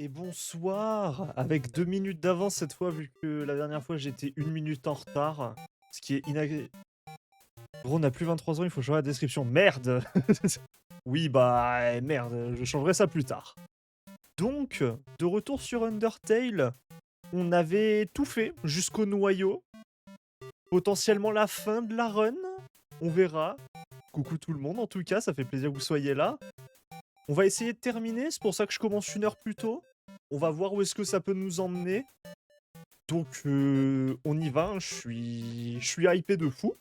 Et bonsoir! Avec 2 minutes d'avance cette fois, vu que la dernière fois j'étais 1 minute en retard, ce qui est inagré gros, on a plus 23 ans, il faut changer la description. Merde! Oui, bah, merde, je changerai ça plus tard. Donc, de retour sur Undertale, on avait tout fait jusqu'au noyau. Potentiellement la fin de la run, on verra. Coucou tout le monde en tout cas, ça fait plaisir que vous soyez là. On va essayer de terminer, c'est pour ça que je commence 1 heure plus tôt. On va voir où est-ce que ça peut nous emmener. Donc, on y va, hein, je suis hypé de fou.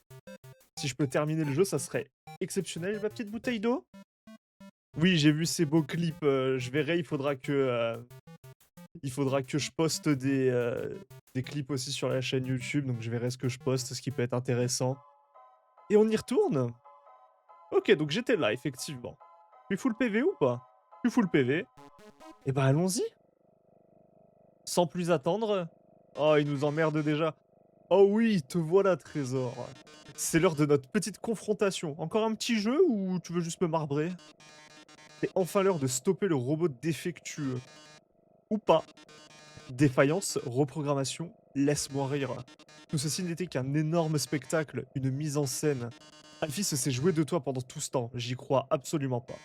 Si je peux terminer le jeu, ça serait exceptionnel. Ma petite bouteille d'eau? Oui, j'ai vu ces beaux clips, je verrai, il faudra que je poste des clips aussi sur la chaîne YouTube, donc je verrai ce que je poste, ce qui peut être intéressant. Et on y retourne? OK, donc j'étais là, effectivement. Je suis full PV ou pas? Je suis full PV. Et bah, allons-y! Sans plus attendre. Oh, il nous emmerde déjà. Oh oui, te voilà, trésor. C'est l'heure de notre petite confrontation. Encore un petit jeu ou tu veux juste me marbrer? C'est enfin l'heure de stopper le robot défectueux. Ou pas. Défaillance, reprogrammation, laisse-moi rire. Tout ceci n'était qu'un énorme spectacle, une mise en scène. Alphys se s'est joué de toi pendant tout ce temps, j'y crois absolument pas.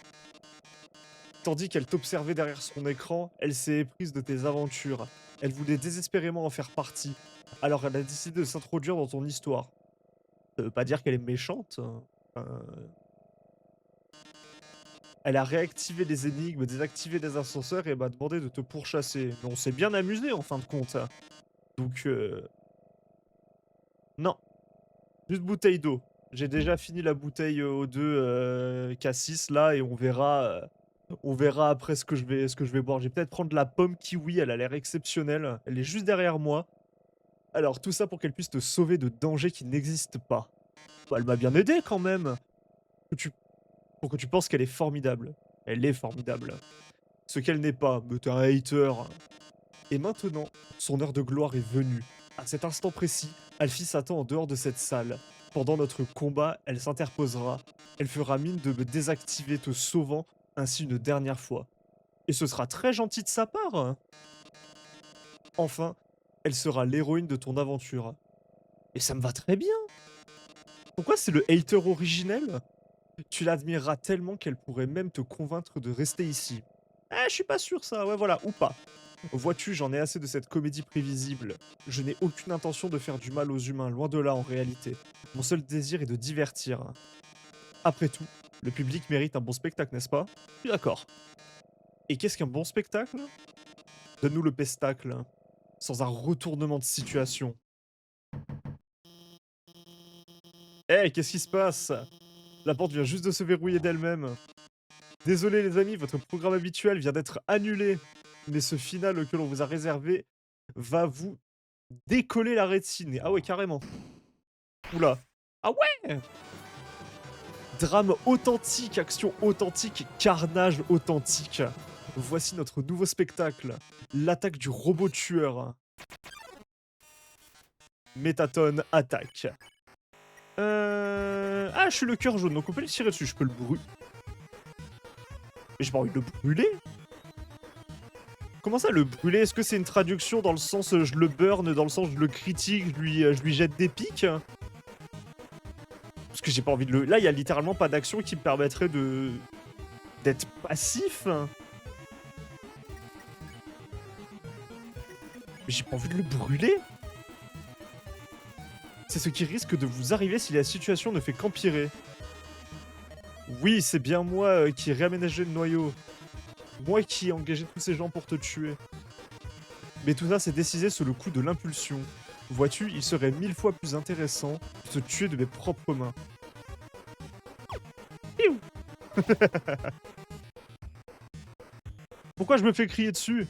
Tandis qu'elle t'observait derrière son écran, elle s'est éprise de tes aventures. Elle voulait désespérément en faire partie. Alors elle a décidé de s'introduire dans ton histoire. Ça veut pas dire qu'elle est méchante, hein. Elle a réactivé les énigmes, désactivé les ascenseurs et m'a demandé de te pourchasser. Mais on s'est bien amusé en fin de compte, hein. Donc, non, juste bouteille d'eau. J'ai déjà fini la bouteille aux 2 cassis là et on verra après ce que je vais boire. Je vais peut-être prendre la pomme kiwi, elle a l'air exceptionnelle. Elle est juste derrière moi. Alors tout ça pour qu'elle puisse te sauver de dangers qui n'existent pas. Bah, elle m'a bien aidé quand même. Que tu pour que tu penses qu'elle est formidable. Elle est formidable. Ce qu'elle n'est pas, mais t'es un hater. Et maintenant, son heure de gloire est venue. À cet instant précis, Alfie s'attend en dehors de cette salle. Pendant notre combat, elle s'interposera. Elle fera mine de me désactiver, te sauvant ainsi une dernière fois. Et ce sera très gentil de sa part. Enfin, elle sera l'héroïne de ton aventure. Et ça me va très bien. Pourquoi c'est le hater originel? Tu l'admireras tellement qu'elle pourrait même te convaincre de rester ici. Eh, je suis pas sûr ça, ouais voilà, ou pas. Vois-tu, j'en ai assez de cette comédie prévisible. Je n'ai aucune intention de faire du mal aux humains, loin de là en réalité. Mon seul désir est de divertir. Après tout, le public mérite un bon spectacle, n'est-ce pas? Je suis d'accord. Et qu'est-ce qu'un bon spectacle? Donne-nous le pestacle, sans un retournement de situation. Eh, qu'est-ce qui se passe? La porte vient juste de se verrouiller d'elle-même. Désolé les amis, votre programme habituel vient d'être annulé. Mais ce final que l'on vous a réservé va vous décoller la rétine. Ah ouais, carrément. Oula. Ah ouais! Drame authentique, action authentique, carnage authentique. Voici notre nouveau spectacle. L'attaque du robot tueur. Métatone attaque. Ah, je suis le cœur jaune, donc on peut le tirer dessus. Je peux le brûler. Mais j'ai pas envie de le brûler. Comment ça, le brûler? Est-ce que c'est une traduction dans le sens je le burn, dans le sens je le critique, je lui jette des pics? Parce que j'ai pas envie de le... Là, il y a littéralement pas d'action qui me permettrait de... d'être passif. Mais j'ai pas envie de le brûler. C'est ce qui risque de vous arriver si la situation ne fait qu'empirer. Oui, c'est bien moi qui ai réaménagé le noyau. Moi qui ai engagé tous ces gens pour te tuer. Mais tout ça s'est décidé sous le coup de l'impulsion. Vois-tu, il serait 1000 fois plus intéressant de te tuer de mes propres mains. Piou. Pourquoi je me fais crier dessus?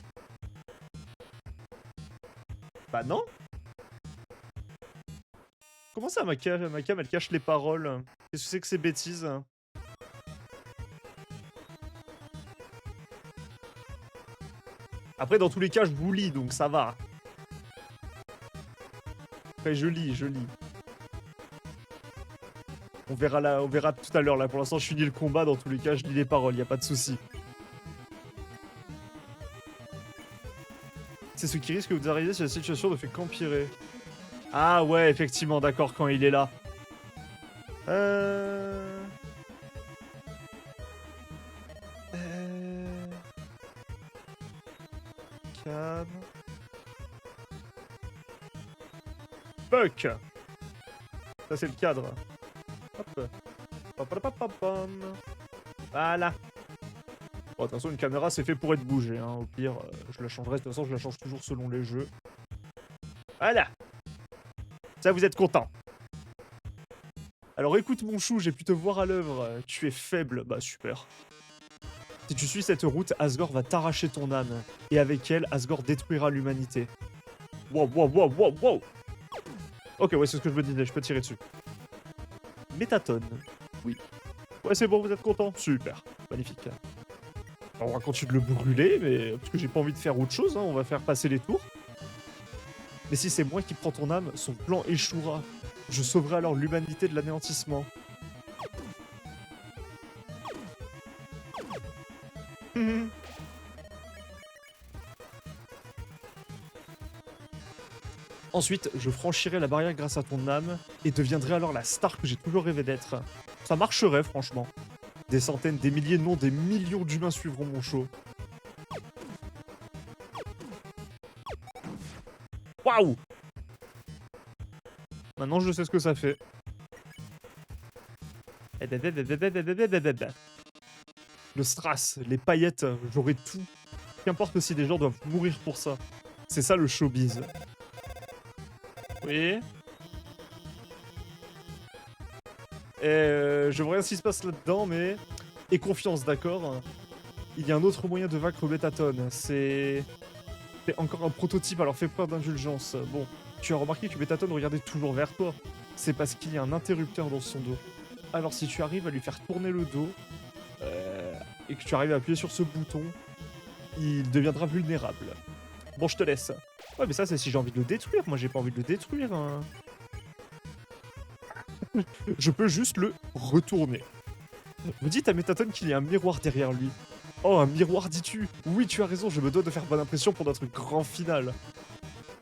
Bah non. Comment ça, ma cam, elle cache les paroles? Qu'est-ce que c'est que ces bêtises? Après, dans tous les cas, je vous lis, donc ça va. Après, je lis, je lis. On verra tout à l'heure, là. Pour l'instant, je finis le combat. Dans tous les cas, je lis les paroles, y a pas de souci. C'est ce qui risque de vous arriver si la situation ne fait qu'empirer. Ah ouais, effectivement, d'accord, quand il est là. Euh... euh, Cam... Fuck. Ça, c'est le cadre. Hop. Papapapapam. Voilà. Bon, de toute façon, une caméra, c'est fait pour être bougée. Hein. Au pire, je la changerai. De toute façon, je la change toujours selon les jeux. Voilà. Ça, vous êtes content. Alors, écoute, mon chou, j'ai pu te voir à l'œuvre. Tu es faible. Bah, super. Si tu suis cette route, Asgore va t'arracher ton âme. Et avec elle, Asgore détruira l'humanité. Wow, wow, wow, wow, wow. Ok, ouais, c'est ce que je me disais. Je peux tirer dessus. Métatone. Oui. Ouais, c'est bon, vous êtes content. Super. Magnifique. Alors, on va continuer de le brûler, mais parce que j'ai pas envie de faire autre chose, hein, on va faire passer les tours. Mais si c'est moi qui prends ton âme, son plan échouera. Je sauverai alors l'humanité de l'anéantissement. Ensuite, je franchirai la barrière grâce à ton âme et deviendrai alors la star que j'ai toujours rêvé d'être. Ça marcherait, franchement. Des centaines, des milliers, non, des millions d'humains suivront mon show. Waouh! Maintenant, je sais ce que ça fait. Le strass, les paillettes, j'aurai tout. Qu'importe si des gens doivent mourir pour ça. C'est ça le showbiz. Oui. Je vois rien ce qui se passe là-dedans, mais... Aie confiance, d'accord? Il y a un autre moyen de vaincre Métatone. C'est encore un prototype, alors fais preuve d'indulgence. Bon, tu as remarqué que Métatone regardait toujours vers toi. C'est parce qu'il y a un interrupteur dans son dos. Alors si tu arrives à lui faire tourner le dos, et que tu arrives à appuyer sur ce bouton, il deviendra vulnérable. Bon, je te laisse. Ouais, mais ça, c'est si j'ai envie de le détruire. Moi, j'ai pas envie de le détruire. Hein. Je peux juste le retourner. Vous dites à Métatone qu'il y a un miroir derrière lui. Oh, un miroir, dis-tu? Oui, tu as raison, je me dois de faire bonne impression pour notre grand final.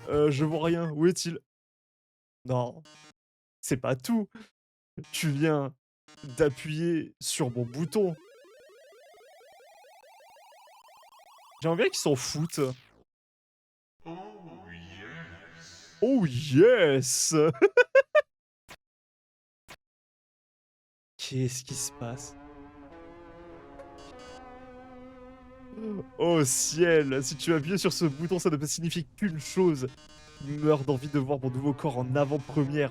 Je vois rien. Où est-il? Non, c'est pas tout. Tu viens d'appuyer sur mon bouton. J'aimerais bien qu'ils s'en foutent. Oh yes! Qu'est-ce qui se passe? Oh ciel! Si tu appuies sur ce bouton, ça ne peut signifier qu'une chose. Je meurs d'envie de voir mon nouveau corps en avant-première.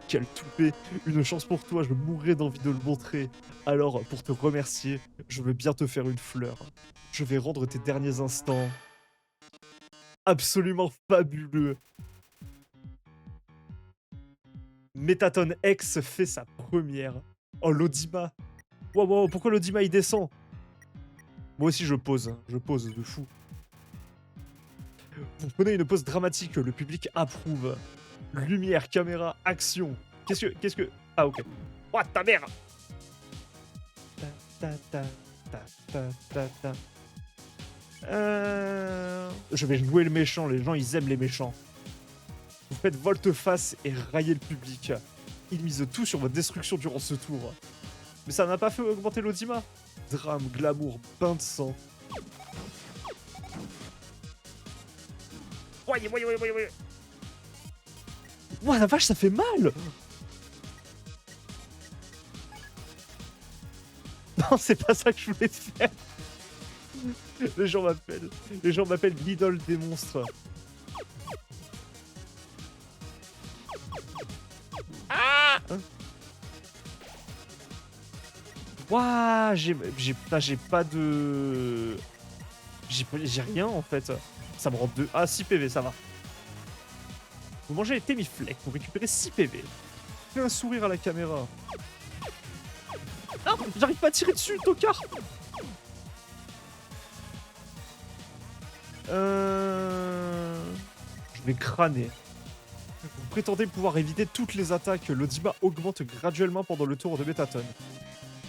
Quel toupet! Une chance pour toi, je mourrais d'envie de le montrer. Alors, pour te remercier, je veux bien te faire une fleur. Je vais rendre tes derniers instants absolument fabuleux. Métatone X fait sa première. Oh, l'Audima. Wow, wow, pourquoi l'Audima il descend? Moi aussi je pose de fou. Vous prenez une pose dramatique, le public approuve. Lumière, caméra, action. Qu'est-ce que... Ah ok. What ta mère? Ta, ta, ta, ta, ta, ta. Je vais jouer le méchant, les gens ils aiment les méchants. Vous faites volte-face et raillez le public. Ils misent tout sur votre destruction durant ce tour. Mais ça n'a pas fait augmenter l'Audima. Drame, glamour, bain de sang. Voyez. Ouah, la vache, ça fait mal. Non, c'est pas ça que je voulais faire. Les gens m'appellent l'idole des monstres. Ah! Ouah, j'ai pas de... J'ai rien en fait. Ça me rend 2. Ah, 6 PV, ça va. Vous mangez les Témiflex pour récupérer 6 PV. Fais un sourire à la caméra. Non, j'arrive pas à tirer dessus, tocard. Je vais crâner. Vous prétendez pouvoir éviter toutes les attaques. L'Audima augmente graduellement pendant le tour de Métatone.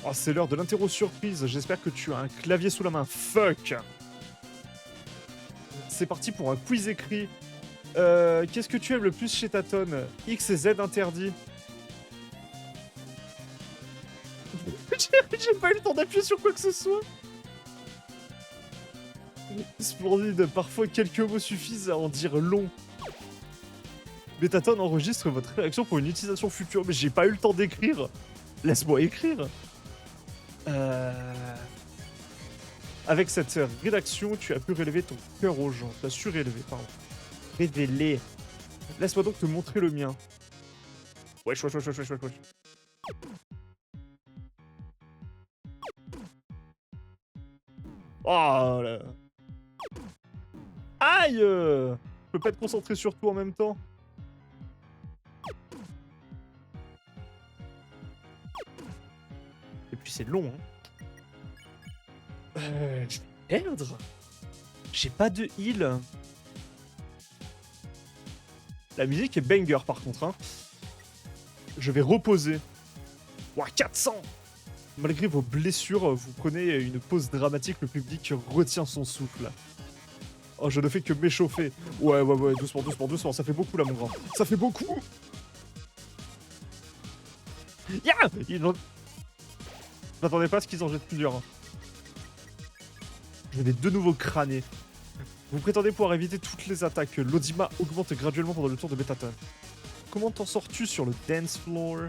Oh, c'est l'heure de l'interro surprise. J'espère que tu as un clavier sous la main. Fuck! C'est parti pour un quiz écrit. Qu'est-ce que tu aimes le plus chez Taton? X et Z interdits. J'ai pas eu le temps d'appuyer sur quoi que ce soit. Splendide, parfois quelques mots suffisent à en dire long. Metaton enregistre votre réaction pour une utilisation future, mais j'ai pas eu le temps d'écrire. Laisse-moi écrire. Avec cette rédaction, tu as pu relever ton cœur aux gens. Tu as su relever, pardon. Révéler. Laisse-moi donc te montrer le mien. Wesh, wesh, wesh, wesh, wesh, wesh. Oh là. Aïe! Je peux pas être concentré sur tout en même temps. Et puis c'est long, hein. Je vais perdre. J'ai pas de heal. La musique est banger par contre, hein. Je vais reposer. Ouah, 400! Malgré vos blessures, vous prenez une pause dramatique, le public retient son souffle. Oh, je ne fais que m'échauffer. Ouais, ouais, ouais, doucement, doucement, doucement, ça fait beaucoup là, mon grand. Ça fait beaucoup! Ya! Je m'attendais pas à ce qu'ils en jettent plusieurs. Je vais de nouveau crâner. Vous prétendez pouvoir éviter toutes les attaques. L'Audima augmente graduellement pendant le tour de Metaton. Comment t'en sors-tu sur le dance floor?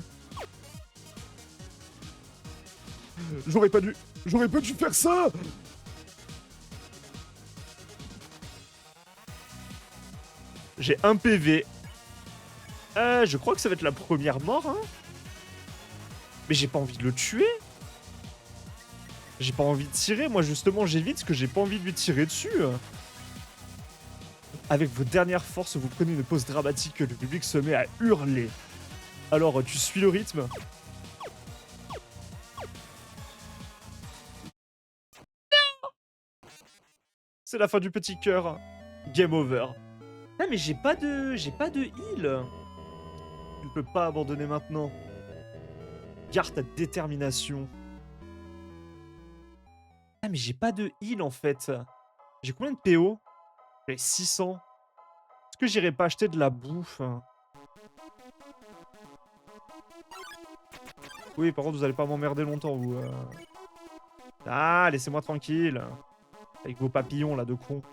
J'aurais pas dû faire ça! J'ai un PV. Je crois que ça va être la première mort, hein. Mais j'ai pas envie de le tuer. J'ai pas envie de tirer. Moi, justement, j'évite parce que j'ai pas envie de lui tirer dessus. Avec vos dernières forces, vous prenez une pause dramatique. Le public se met à hurler. Alors, tu suis le rythme. C'est la fin du petit cœur. Game over. Ah mais j'ai pas de heal. Tu ne peux pas abandonner maintenant. Garde ta détermination. Ah mais j'ai pas de heal en fait. J'ai combien de PO? J'ai 600. Est-ce que j'irai pas acheter de la bouffe? Oui, par contre, vous allez pas m'emmerder longtemps, vous. Ah, laissez-moi tranquille. Avec vos papillons, là, de con.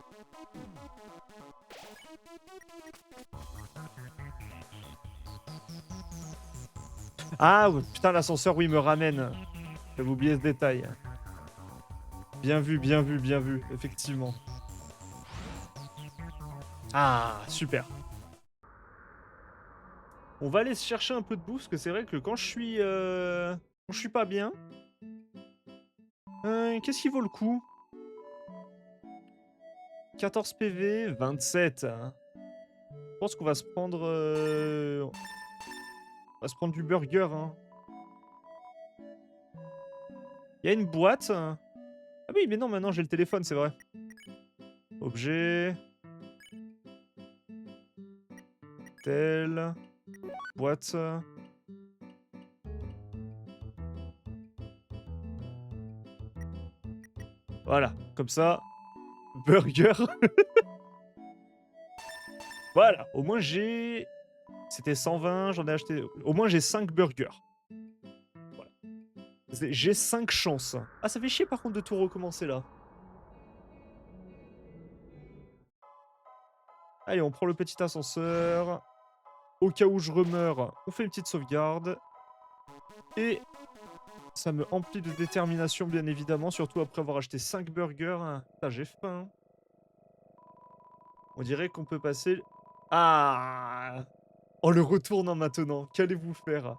Ah, putain, l'ascenseur, oui, me ramène. J'avais oublié ce détail. Bien vu, bien vu, bien vu, effectivement. Ah, super. On va aller se chercher un peu de bouffe, parce que c'est vrai que quand je suis pas bien... Qu'est-ce qui vaut le coup? 14 PV, 27. Je pense qu'on va se prendre... On va se prendre du burger, hein. Il y a une boîte. Ah oui, mais non, maintenant j'ai le téléphone, c'est vrai. Objet. Tel. Boîte. Voilà, comme ça. Burger. Voilà, au moins j'ai... C'était 120, j'en ai acheté... Au moins j'ai 5 burgers. Voilà. J'ai 5 chances. Ah, ça fait chier par contre de tout recommencer là. Allez, on prend le petit ascenseur. Au cas où je remeurs, on fait une petite sauvegarde. Et ça me emplit de détermination, bien évidemment, surtout après avoir acheté 5 burgers. Putain, j'ai faim. On dirait qu'on peut passer... Ah! En le retournant maintenant, qu'allez-vous faire?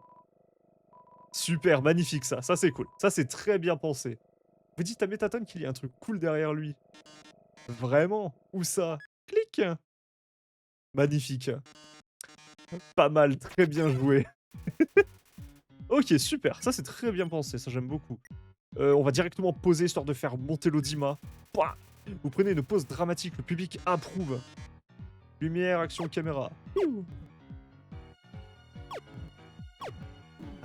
Super, magnifique ça. Ça, c'est cool. Ça, c'est très bien pensé. Vous dites à Metaton qu'il y a un truc cool derrière lui. Vraiment? Où ça? Clic! Magnifique. Pas mal, très bien joué. Ok, super. Ça, c'est très bien pensé. Ça, j'aime beaucoup. On va directement poser, histoire de faire monter l'Audima. Pouah. Vous prenez une pause dramatique. Le public approuve. Lumière, action, caméra.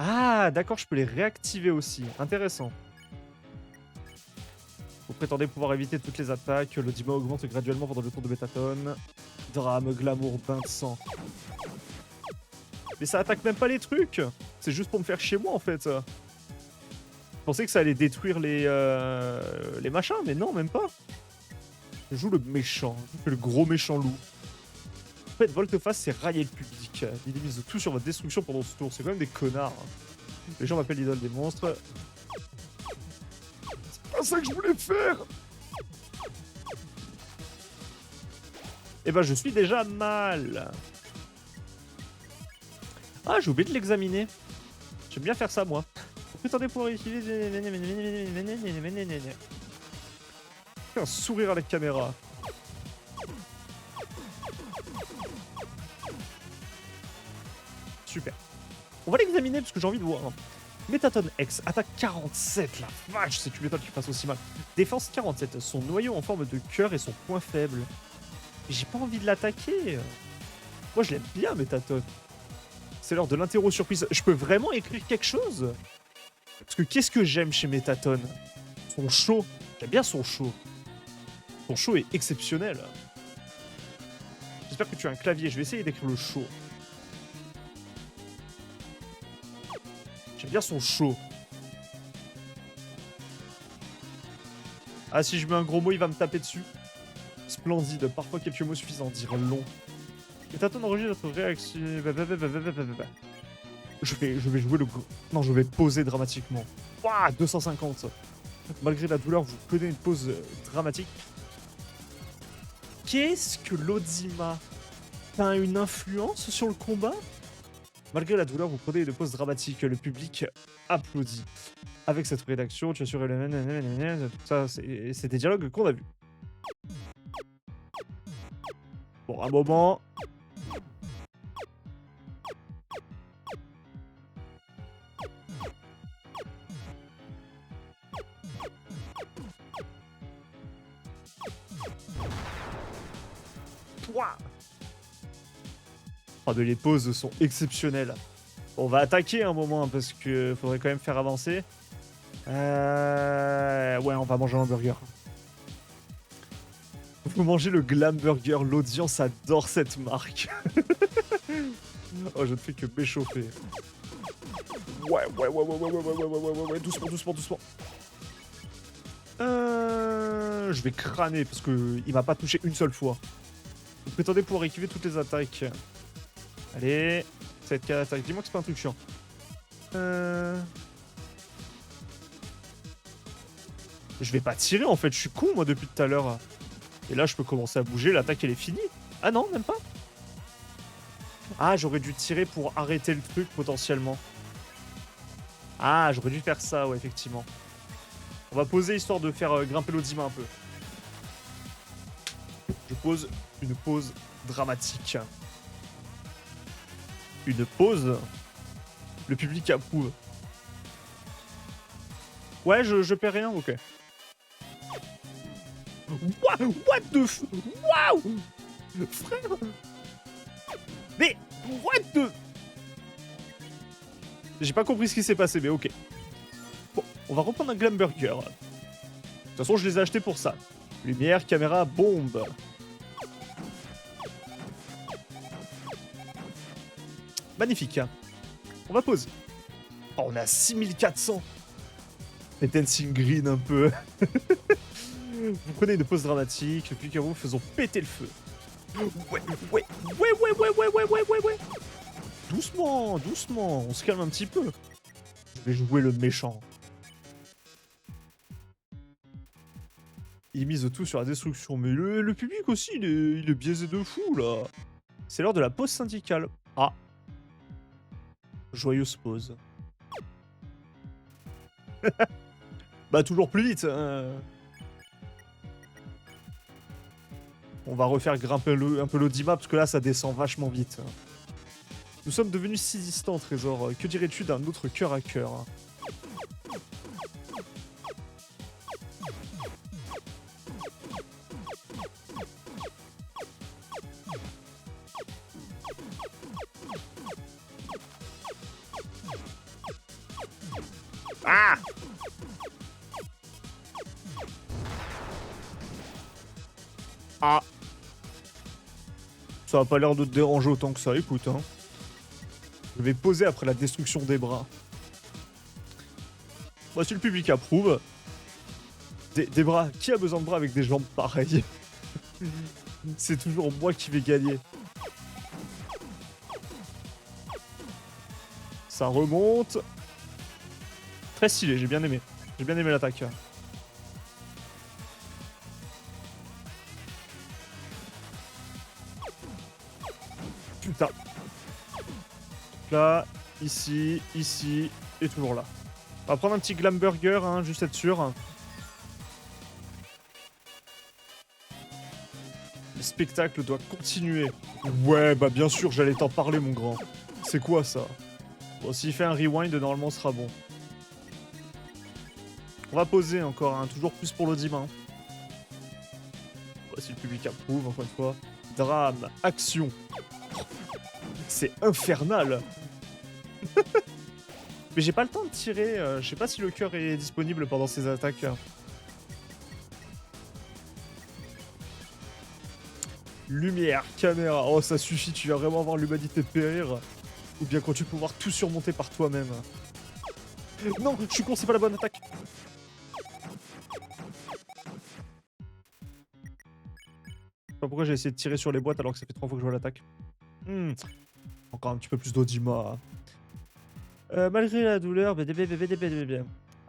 Ah, d'accord, je peux les réactiver aussi. Intéressant. Vous prétendez pouvoir éviter toutes les attaques. L'Audima augmente graduellement pendant le tour de Métatone. Drame, glamour, bain de sang. Mais ça attaque même pas les trucs. C'est juste pour me faire chier moi en fait. Je pensais que ça allait détruire les machins, mais non, même pas. Je joue le méchant. Je fais le gros méchant loup. En fait, Volte-Face, c'est railler le public. Il mise tout sur votre destruction pendant ce tour. C'est quand même des connards. Les gens m'appellent l'idole des monstres. C'est pas ça que je voulais faire. Eh ben, je suis déjà mal. Ah, j'ai oublié de l'examiner. J'aime bien faire ça, moi. Vous prétendez pouvoir utiliser... Un sourire à la caméra. Super. On va l'examiner parce que j'ai envie de voir. Métatone X, attaque 47, la vache, c'est tu m'étonnes qu'il fasse aussi mal. Défense 47, son noyau en forme de cœur est son point faible. J'ai pas envie de l'attaquer. Moi je l'aime bien Métatone. C'est l'heure de l'interro surprise. Je peux vraiment écrire quelque chose? Parce que qu'est-ce que j'aime chez Métatone? Son show. J'aime bien son show. Son show est exceptionnel. J'espère que tu as un clavier. Je vais essayer d'écrire le show. J'aime bien son show. Ah, si je mets un gros mot, il va me taper dessus. Splendide. Parfois, quelques mots suffisent à en dire long. Métatone enregistre notre réaction. Je vais jouer le... Non, je vais poser dramatiquement. Ouah, 250. Malgré la douleur, vous prenez une pause dramatique. Qu'est-ce que l'Audima? T'as une influence sur le combat? Malgré la douleur, vous prenez une pause dramatique. Le public applaudit. Avec cette rédaction, tu assures le... Ça, c'est des dialogues qu'on a vus. Bon, un moment... Oh, mais les pauses sont exceptionnelles. On va attaquer un moment hein, parce que faudrait quand même faire avancer. Ouais, on va manger un burger. Vous mangez le Glam Burger. L'audience adore cette marque. Oh, je ne fais que m'échauffer. Ouais. Doucement. Je vais crâner parce que il m'a pas touché une seule fois. Vous prétendez pouvoir esquiver toutes les attaques. Allez, cette attaque. Dis-moi que c'est pas un truc chiant. Je vais pas tirer en fait, je suis con moi depuis tout à l'heure. Et là je peux commencer à bouger, l'attaque elle est finie. Ah non, même pas. Ah, j'aurais dû tirer pour arrêter le truc potentiellement. Ah, j'aurais dû faire ça, ouais, effectivement. On va poser histoire de faire grimper l'Audima un peu. Je pose une pause dramatique. Une pause. Le public approuve. Ouais, je perds rien, ok. What the f... Waouh. Frère. Mais... What the... J'ai pas compris ce qui s'est passé, mais ok. Bon, on va reprendre un Glam Burger. De toute façon, je les ai achetés pour ça. Lumière, caméra, bombe. Magnifique. On va poser. Oh, on est à 6400. Et Dancing Green un peu. Vous prenez une pause dramatique, puis qu'à vous faisons péter le feu. Ouais. Doucement, on se calme un petit peu. Je vais jouer le méchant. Il mise tout sur la destruction, mais le public aussi, il est biaisé de fou, là. C'est l'heure de la pause syndicale. Ah. Joyeuse pause. Bah, toujours plus vite. Hein. On va refaire grimper un peu l'Audima, parce que là, ça descend vachement vite. Nous sommes devenus si distants, Trésor. Que dirais-tu d'un autre cœur à cœur? Ah! Ça a pas l'air de te déranger autant que ça, écoute, hein. Je vais poser après la destruction des bras. Bah, si le public approuve. Des bras. Qui a besoin de bras avec des jambes pareilles? C'est toujours moi qui vais gagner. Ça remonte. Très stylé, j'ai bien aimé. J'ai bien aimé l'attaque. Putain. Là, ici, ici, et toujours là. On va prendre un petit glam burger, hein, juste être sûr. Le spectacle doit continuer. Ouais, bah bien sûr, j'allais t'en parler, mon grand. C'est quoi ça? Bon, s'il fait un rewind, normalement, ce sera bon. On va poser encore, hein, toujours plus pour l'audimat. Bah, si le public approuve, encore une fois. Drame, action. C'est infernal. Mais j'ai pas le temps de tirer. Je sais pas si le cœur est disponible pendant ces attaques. Lumière, caméra. Oh, ça suffit, tu vas vraiment voir l'humanité périr. Ou bien quand tu peux pouvoir tout surmonter par toi-même. Non, je suis con, c'est pas la bonne attaque. Je sais pas pourquoi j'ai essayé de tirer sur les boîtes alors que ça fait 3 fois que je vois l'attaque. Encore un petit peu plus d'Odima. Malgré la douleur,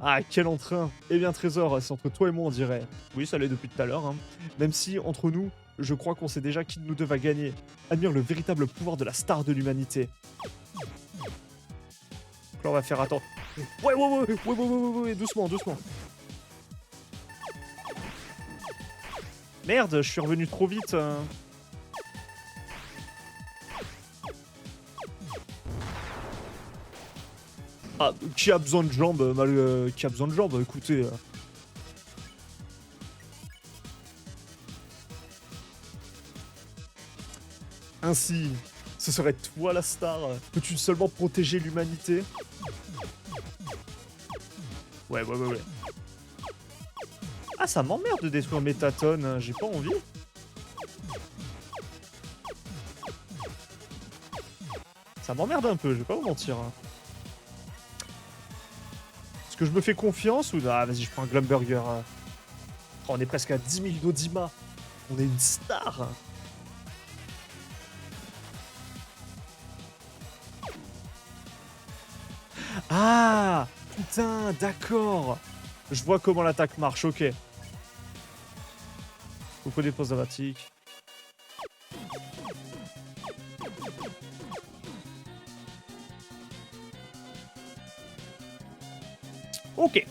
ah, quel entrain. Eh bien, Trésor, c'est entre toi et moi, on dirait. Oui, ça l'est depuis tout à l'heure, hein. Même si, entre nous, je crois qu'on sait déjà qui de nous deux va gagner. Admire le véritable pouvoir de la star de l'humanité. Là, on va faire attends. Ouais, doucement, doucement. Merde, je suis revenu trop vite. Ah, qui a besoin de jambes, qui a besoin de jambes, écoutez. Ainsi, ce serait toi la star. Peux-tu seulement protéger l'humanité? Ouais. Ah, ça m'emmerde de détruire Métatone, j'ai pas envie. Ça m'emmerde un peu, je vais pas vous mentir. Est-ce que je me fais confiance ou... Ah, vas-y, je prends un Glumburger. Oh, on est presque à 10 000 d'Odima. On est une star. Ah, putain, d'accord. Je vois comment l'attaque marche, ok. Beaucoup des pauses dramatiques. Ok.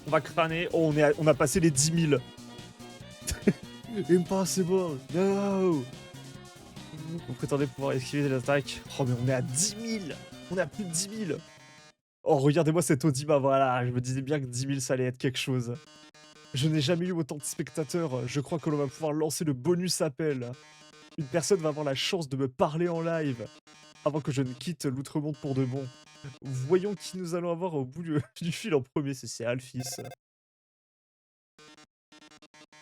On va crâner. Oh, on a passé les 10 000. Impossible. No. Vous prétendez pouvoir esquiver l'attaque. Oh, mais on est à 10 000. On est à plus de 10 000. Oh, regardez-moi cette Odima, voilà. Je me disais bien que 10 000, ça allait être quelque chose. Je n'ai jamais eu autant de spectateurs. Je crois que l'on va pouvoir lancer le bonus appel. Une personne va avoir la chance de me parler en live avant que je ne quitte l'outre-monde pour de bon. Voyons qui nous allons avoir au bout du fil en premier. C'est Alphys.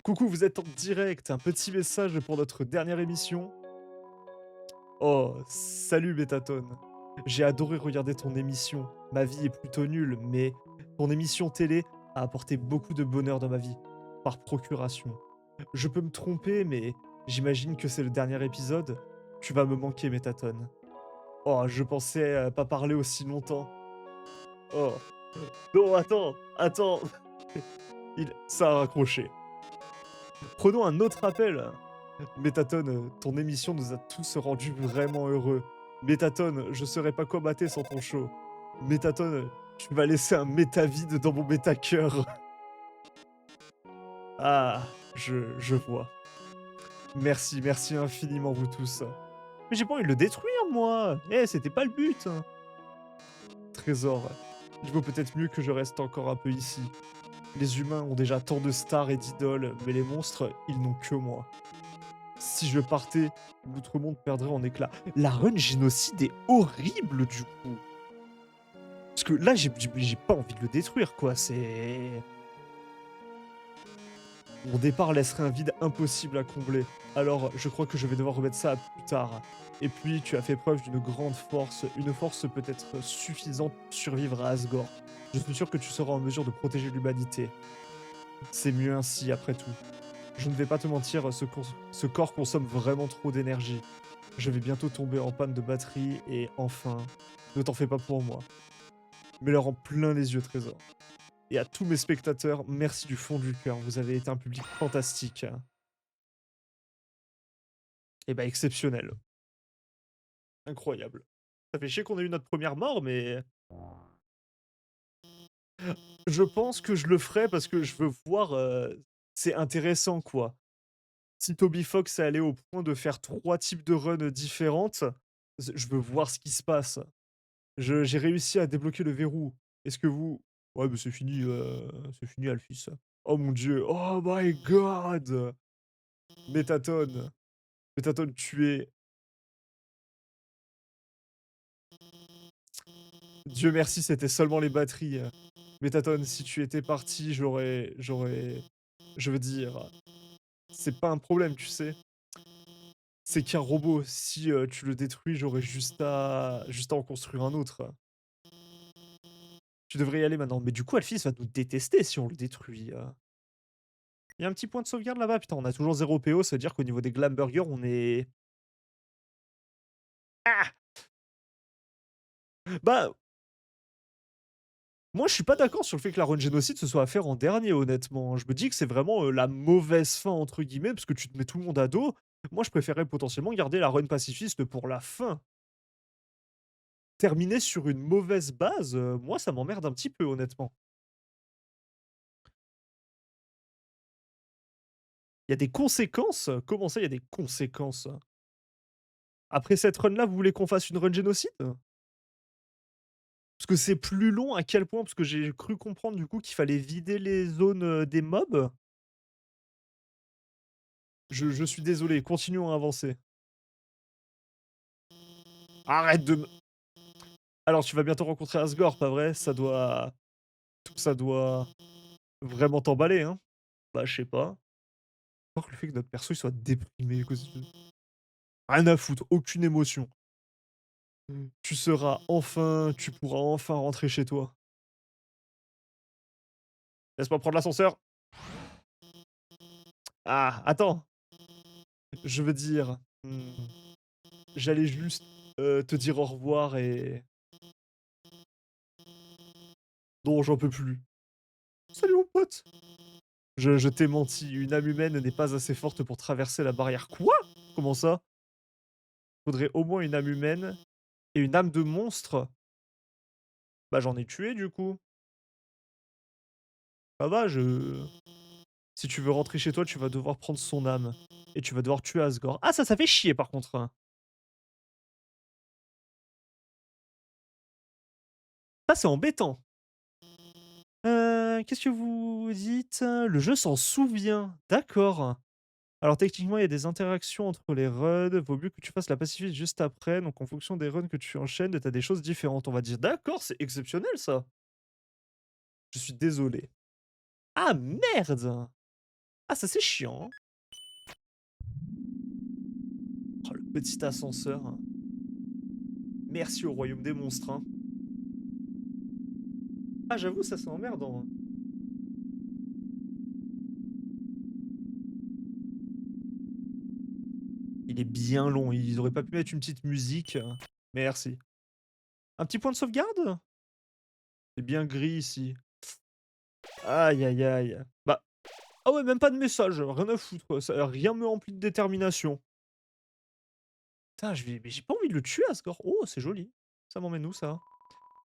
Coucou, vous êtes en direct. Un petit message pour notre dernière émission. Oh, salut Métatone. J'ai adoré regarder ton émission. Ma vie est plutôt nulle, mais ton émission télé a apporté beaucoup de bonheur dans ma vie, par procuration. Je peux me tromper, mais j'imagine que c'est le dernier épisode. Tu vas me manquer, Métatone. Oh, je pensais pas parler aussi longtemps. Oh. Non, attends. Ça a raccroché. Prenons un autre appel. Métatone, ton émission nous a tous rendus vraiment heureux. Métatone, je serais pas quoi mater sans ton show. Métatone, tu m'as laissé un métavide dans mon métacœur. Ah, je vois. Merci infiniment vous tous. Mais j'ai pas envie de le détruire, moi. Eh, c'était pas le but. Trésor, il vaut peut-être mieux que je reste encore un peu ici. Les humains ont déjà tant de stars et d'idoles, mais les monstres, ils n'ont que moi. Si je partais, l'outre-monde perdrait en éclats. La run génocide est horrible, du coup. Parce que là, j'ai pas envie de le détruire, quoi. C'est... Mon départ laisserait un vide impossible à combler. Alors, je crois que je vais devoir remettre ça à plus tard. Et puis, tu as fait preuve d'une grande force, une force peut-être suffisante pour survivre à Asgore. Je suis sûr que tu seras en mesure de protéger l'humanité. C'est mieux ainsi, après tout. Je ne vais pas te mentir, ce corps consomme vraiment trop d'énergie. Je vais bientôt tomber en panne de batterie et enfin, ne t'en fais pas pour moi. Mets-leur en plein les yeux, Trésor. Et à tous mes spectateurs, merci du fond du cœur. Vous avez été un public fantastique. Et bah exceptionnel. Incroyable. Ça fait chier qu'on ait eu notre première mort, mais je pense que je le ferai parce que je veux voir, c'est intéressant, quoi. Si Toby Fox est allé au point de faire 3 types de runs différentes, je veux voir ce qui se passe. Je J'ai réussi à débloquer le verrou. Est-ce que vous ouais, mais c'est fini Alphys. Oh mon Dieu, oh my god! Métatone, Métatone, tu es Dieu merci, c'était seulement les batteries. Métatone, si tu étais parti, je veux dire, c'est pas un problème, tu sais? C'est qu'un robot. Si, tu le détruis, j'aurais juste à en construire un autre. Tu devrais y aller maintenant. Mais du coup, Alphys va nous détester si on le détruit. Il y a un petit point de sauvegarde là-bas? Putain, on a toujours 0 PO, ça veut dire qu'au niveau des glam burgers, on est ah! Bah, moi, je suis pas d'accord sur le fait que la run génocide, ce soit à faire en dernier, honnêtement. Je me dis que c'est vraiment, «la mauvaise fin» entre guillemets, parce que tu te mets tout le monde à dos. Moi, je préférerais potentiellement garder la run pacifiste pour la fin. Terminer sur une mauvaise base, moi, ça m'emmerde un petit peu, honnêtement. Il y a des conséquences? Comment ça, il y a des conséquences? Après cette run-là, vous voulez qu'on fasse une run génocide? Parce que c'est plus long, à quel point? Parce que j'ai cru comprendre, du coup, qu'il fallait vider les zones, des mobs? Je suis désolé, continuons à avancer. Arrête de me alors tu vas bientôt rencontrer Asgore, pas vrai? Ça doit vraiment t'emballer, hein? Bah, je sais pas. Voir le fait que notre perso, il soit déprimé, rien à foutre, aucune émotion. Tu pourras enfin rentrer chez toi. Laisse-moi prendre l'ascenseur. Ah, attends, je veux dire, j'allais juste, te dire au revoir et non, j'en peux plus. Salut mon pote! Je t'ai menti, une âme humaine n'est pas assez forte pour traverser la barrière. Quoi? Comment ça? Faudrait au moins une âme humaine et une âme de monstre? Bah, j'en ai tué du coup. Ça va, je si tu veux rentrer chez toi, tu vas devoir prendre son âme et tu vas devoir tuer Asgore. Ah ça fait chier par contre, hein. Ça, c'est embêtant. Qu'est-ce que vous dites? Le jeu s'en souvient. D'accord. Alors techniquement, il y a des interactions entre les runs. Vaut mieux que tu fasses la pacifiste juste après. Donc en fonction des runs que tu enchaînes, tu as des choses différentes, on va dire. D'accord, c'est exceptionnel ça. Je suis désolé. Ah merde! Ah ça c'est chiant, hein. Oh le petit ascenseur, hein. Merci au royaume des monstres, hein. Ah j'avoue, ça c'est emmerdant, hein. Il est bien long, ils auraient pas pu mettre une petite musique? Merci. Un petit point de sauvegarde? C'est bien gris ici. Aïe aïe aïe. Bah, ah ouais, même pas de message, rien à foutre, quoi. Ça rien me remplit de détermination. Putain, mais j'ai pas envie de le tuer, Asgore. Oh, c'est joli. Ça m'emmène où ça?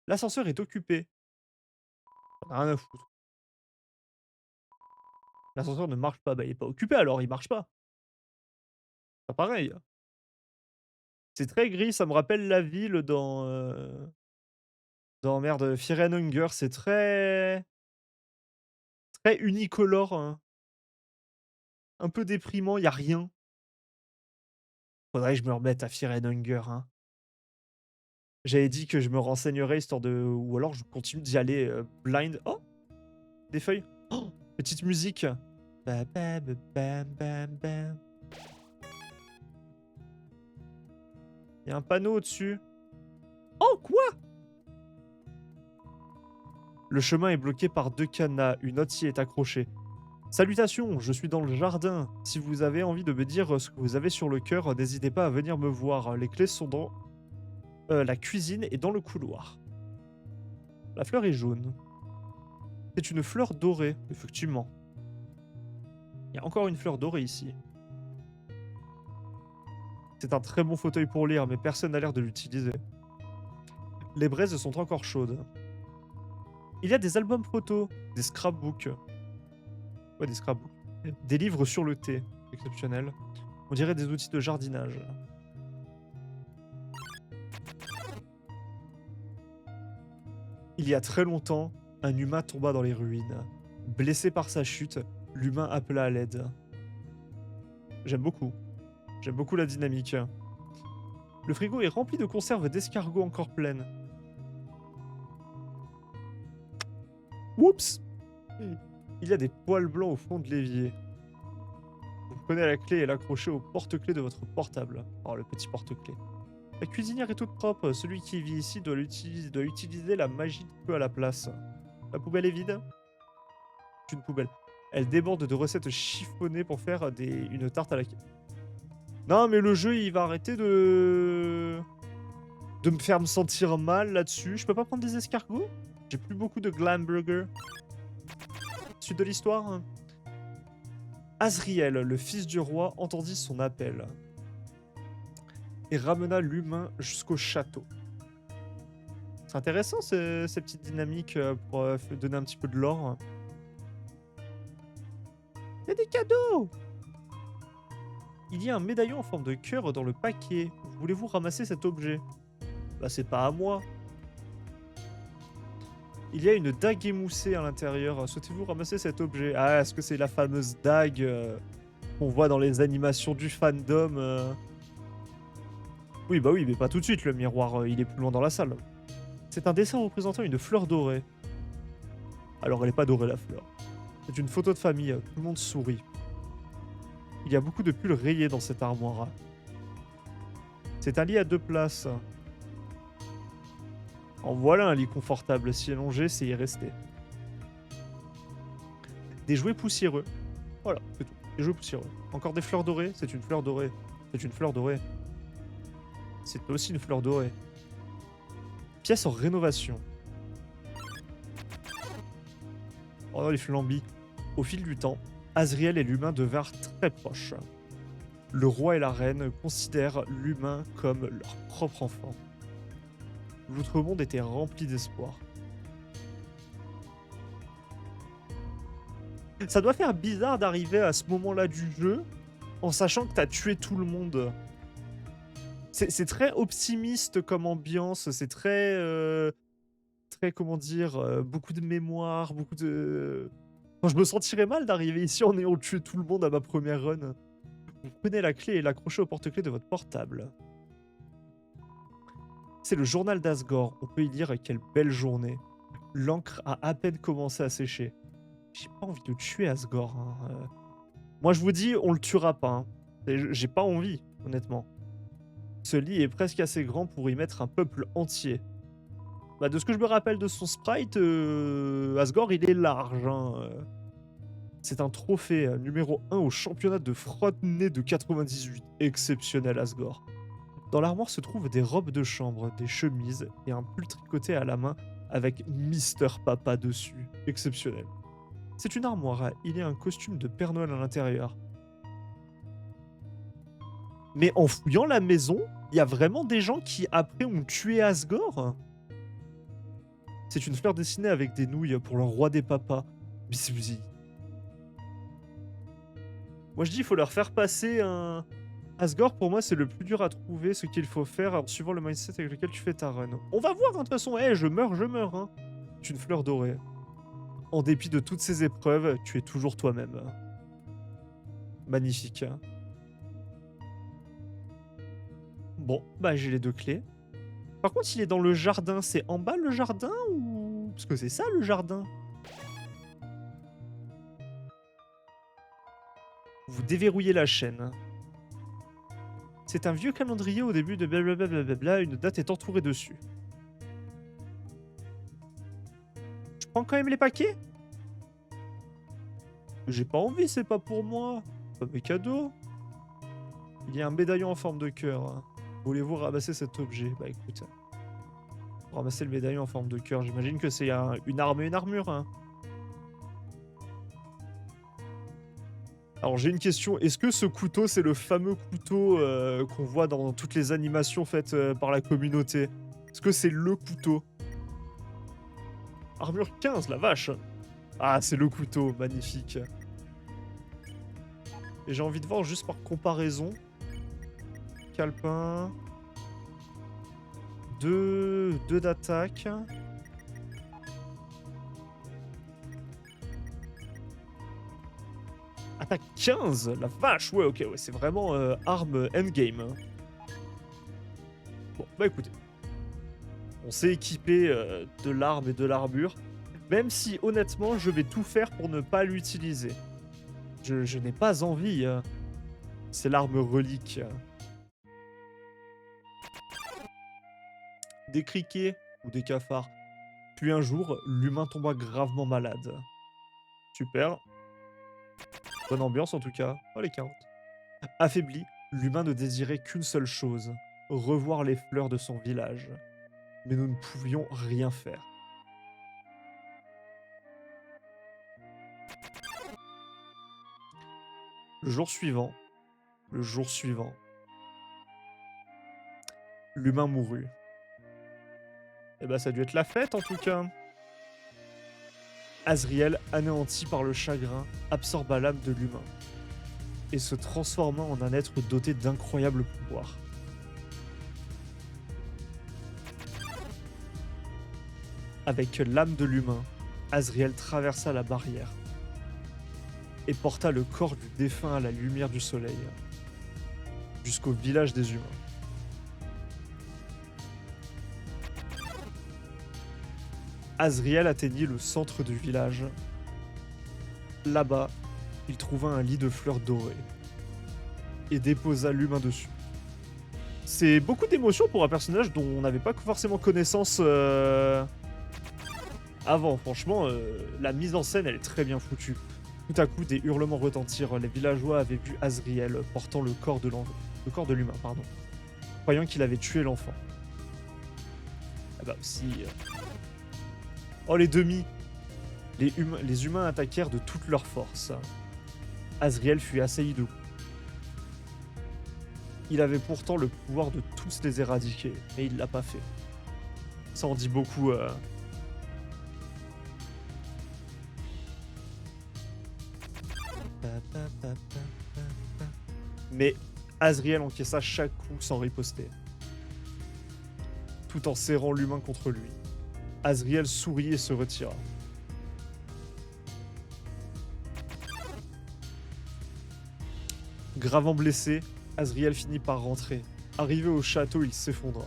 L'ascenseur est occupé. J'en ai rien à foutre. L'ascenseur ne marche pas. Bah, il est pas occupé alors, il marche pas. Pas pareil. C'est très gris, ça me rappelle la ville dans merde, Fear and Hunger. C'est très unicolore, hein. Un peu déprimant, y a rien. Faudrait que je me remette à Fear and Hunger, hein. J'avais dit que je me renseignerais histoire de ou alors je continue d'y aller, blind. Oh! Des feuilles. Oh! Petite musique. Ba, ba, ba, bam, bam, bam. Il y a un panneau au-dessus. Oh, quoi? Le chemin est bloqué par 2 cadenas. Une note y est accrochée. Salutations, je suis dans le jardin. Si vous avez envie de me dire ce que vous avez sur le cœur, n'hésitez pas à venir me voir. Les clés sont dans la cuisine et dans le couloir. La fleur est jaune. C'est une fleur dorée, effectivement. Il y a encore une fleur dorée ici. C'est un très bon fauteuil pour lire, mais personne n'a l'air de l'utiliser. Les braises sont encore chaudes. Il y a des albums photos, des scrapbooks. Ouais, des scrapbooks. Des livres sur le thé. Exceptionnel. On dirait des outils de jardinage. Il y a très longtemps, un humain tomba dans les ruines. Blessé par sa chute, l'humain appela à l'aide. J'aime beaucoup. J'aime beaucoup la dynamique. Le frigo est rempli de conserves d'escargots encore pleines. Oups! Il y a des poils blancs au fond de l'évier. Vous prenez la clé et l'accrochez au porte-clés de votre portable. Oh, le petit porte-clés. La cuisinière est toute propre. Celui qui vit ici doit utiliser la magie du feu à la place. La poubelle est vide. C'est une poubelle. Elle déborde de recettes chiffonnées pour faire une tarte à la... Non, mais le jeu, il va arrêter de me faire me sentir mal là-dessus. Je peux pas prendre des escargots? J'ai plus beaucoup de glam burger. Suite de l'histoire. Azriel, le fils du roi, entendit son appel et ramena l'humain jusqu'au château. C'est intéressant ces petites dynamiques pour donner un petit peu de lore. Il y a des cadeaux! Il y a un médaillon en forme de cœur dans le paquet. Voulez-vous ramasser cet objet? Bah c'est pas à moi. Il y a une dague émoussée à l'intérieur. Souhaitez-vous ramasser cet objet? Ah, est-ce que c'est la fameuse dague qu'on voit dans les animations du fandom Oui, bah oui, mais pas tout de suite, le miroir, il est plus loin dans la salle. C'est un dessin représentant une fleur dorée. Alors, elle n'est pas dorée, la fleur. C'est une photo de famille, tout le monde sourit. Il y a beaucoup de pulls rayés dans cette armoire. C'est un lit à 2 places. En voilà un lit confortable, si allongé, c'est y rester. Des jouets poussiéreux. Voilà, c'est tout. Des jouets poussiéreux. Encore des fleurs dorées. C'est une fleur dorée. C'est une fleur dorée. C'est aussi une fleur dorée. Pièce en rénovation. Oh non, les flambis. Au fil du temps, Azriel et l'humain devinrent très proches. Le roi et la reine considèrent l'humain comme leur propre enfant. L'outre-monde était rempli d'espoir. Ça doit faire bizarre d'arriver à ce moment-là du jeu en sachant que t'as tué tout le monde. C'est très optimiste comme ambiance, c'est très... très, comment dire, beaucoup de mémoire, beaucoup de... Enfin, je me sentirais mal d'arriver ici en ayant tué tout le monde à ma première run. Vous prenez la clé et l'accrochez au porte-clés de votre portable. C'est le journal d'Asgore. On peut y lire quelle belle journée. L'encre a à peine commencé à sécher. J'ai pas envie de tuer Asgore. Hein. Moi, je vous dis, on le tuera pas. Hein. J'ai pas envie, honnêtement. Ce lit est presque assez grand pour y mettre un peuple entier. Bah, de ce que je me rappelle de son sprite, Asgore, il est large. Hein. C'est un trophée numéro 1 au championnat de frotte-nez de 98. Exceptionnel, Asgore. Dans l'armoire se trouvent des robes de chambre, des chemises et un pull tricoté à la main avec Mister Papa dessus. Exceptionnel. C'est une armoire, il y a un costume de Père Noël à l'intérieur. Mais en fouillant la maison, il y a vraiment des gens qui après ont tué Asgore. C'est une fleur dessinée avec des nouilles pour le roi des papas. Bisbisi. Moi je dis il faut leur faire passer un... Asgore pour moi c'est le plus dur à trouver, ce qu'il faut faire en suivant le mindset avec lequel tu fais ta run. On va voir hein, de toute façon, hey, je meurs. Hein. C'est une fleur dorée. En dépit de toutes ces épreuves, tu es toujours toi-même. Magnifique. Bon, bah j'ai les 2 clés. Par contre, il est dans le jardin. C'est en bas le jardin ou... Parce que c'est ça le jardin. Vous déverrouillez la chaîne. C'est un vieux calendrier au début de blablabla, blablabla, une date est entourée dessus. Je prends quand même les paquets? J'ai pas envie, c'est pas pour moi. Pas mes cadeaux. Il y a un médaillon en forme de cœur. Voulez-vous ramasser cet objet? Bah écoute, pour ramasser le médaillon en forme de cœur, j'imagine que c'est une arme et une armure, hein. Alors j'ai une question, est-ce que ce couteau, c'est le fameux couteau qu'on voit dans toutes les animations faites par la communauté? Est-ce que c'est le couteau? Armure 15, la vache! Ah, c'est le couteau, magnifique. Et j'ai envie de voir juste par comparaison. Calepin. 2 d'attaque. Attaque 15, la vache! Ouais, ok, ouais, c'est vraiment arme endgame, hein. Bon, bah écoutez, on s'est équipé de l'arme et de l'armure, même si honnêtement, je vais tout faire pour ne pas l'utiliser. Je n'ai pas envie, c'est l'arme relique. Des criquets ou des cafards. Puis un jour, l'humain tomba gravement malade. Super, bonne ambiance en tout cas. Oh les carottes. Affaibli, l'humain ne désirait qu'une seule chose, revoir les fleurs de son village. Mais nous ne pouvions rien faire. Le jour suivant, le jour suivant, l'humain mourut. Eh ben, ça a dû être la fête en tout cas. Azriel, anéanti par le chagrin, absorba l'âme de l'humain et se transforma en un être doté d'incroyables pouvoirs. Avec l'âme de l'humain, Azriel traversa la barrière et porta le corps du défunt à la lumière du soleil, jusqu'au village des humains. Azriel atteignit le centre du village. Là-bas, il trouva un lit de fleurs dorées et déposa l'humain dessus. C'est beaucoup d'émotions pour un personnage dont on n'avait pas forcément connaissance avant. Franchement, la mise en scène, elle est très bien foutue. Tout à coup, des hurlements retentirent. Les villageois avaient vu Azriel portant le corps de l'humain, pardon, croyant qu'il avait tué l'enfant. Ah bah aussi. Oh les demi. Les humains attaquèrent de toutes leurs forces. Azriel fut assailli de coups. Il avait pourtant le pouvoir de tous les éradiquer, mais il l'a pas fait. Ça en dit beaucoup. Mais Azriel encaissa chaque coup sans riposter, tout en serrant l'humain contre lui. Azriel sourit et se retira. Gravement blessé, Azriel finit par rentrer. Arrivé au château, il s'effondra.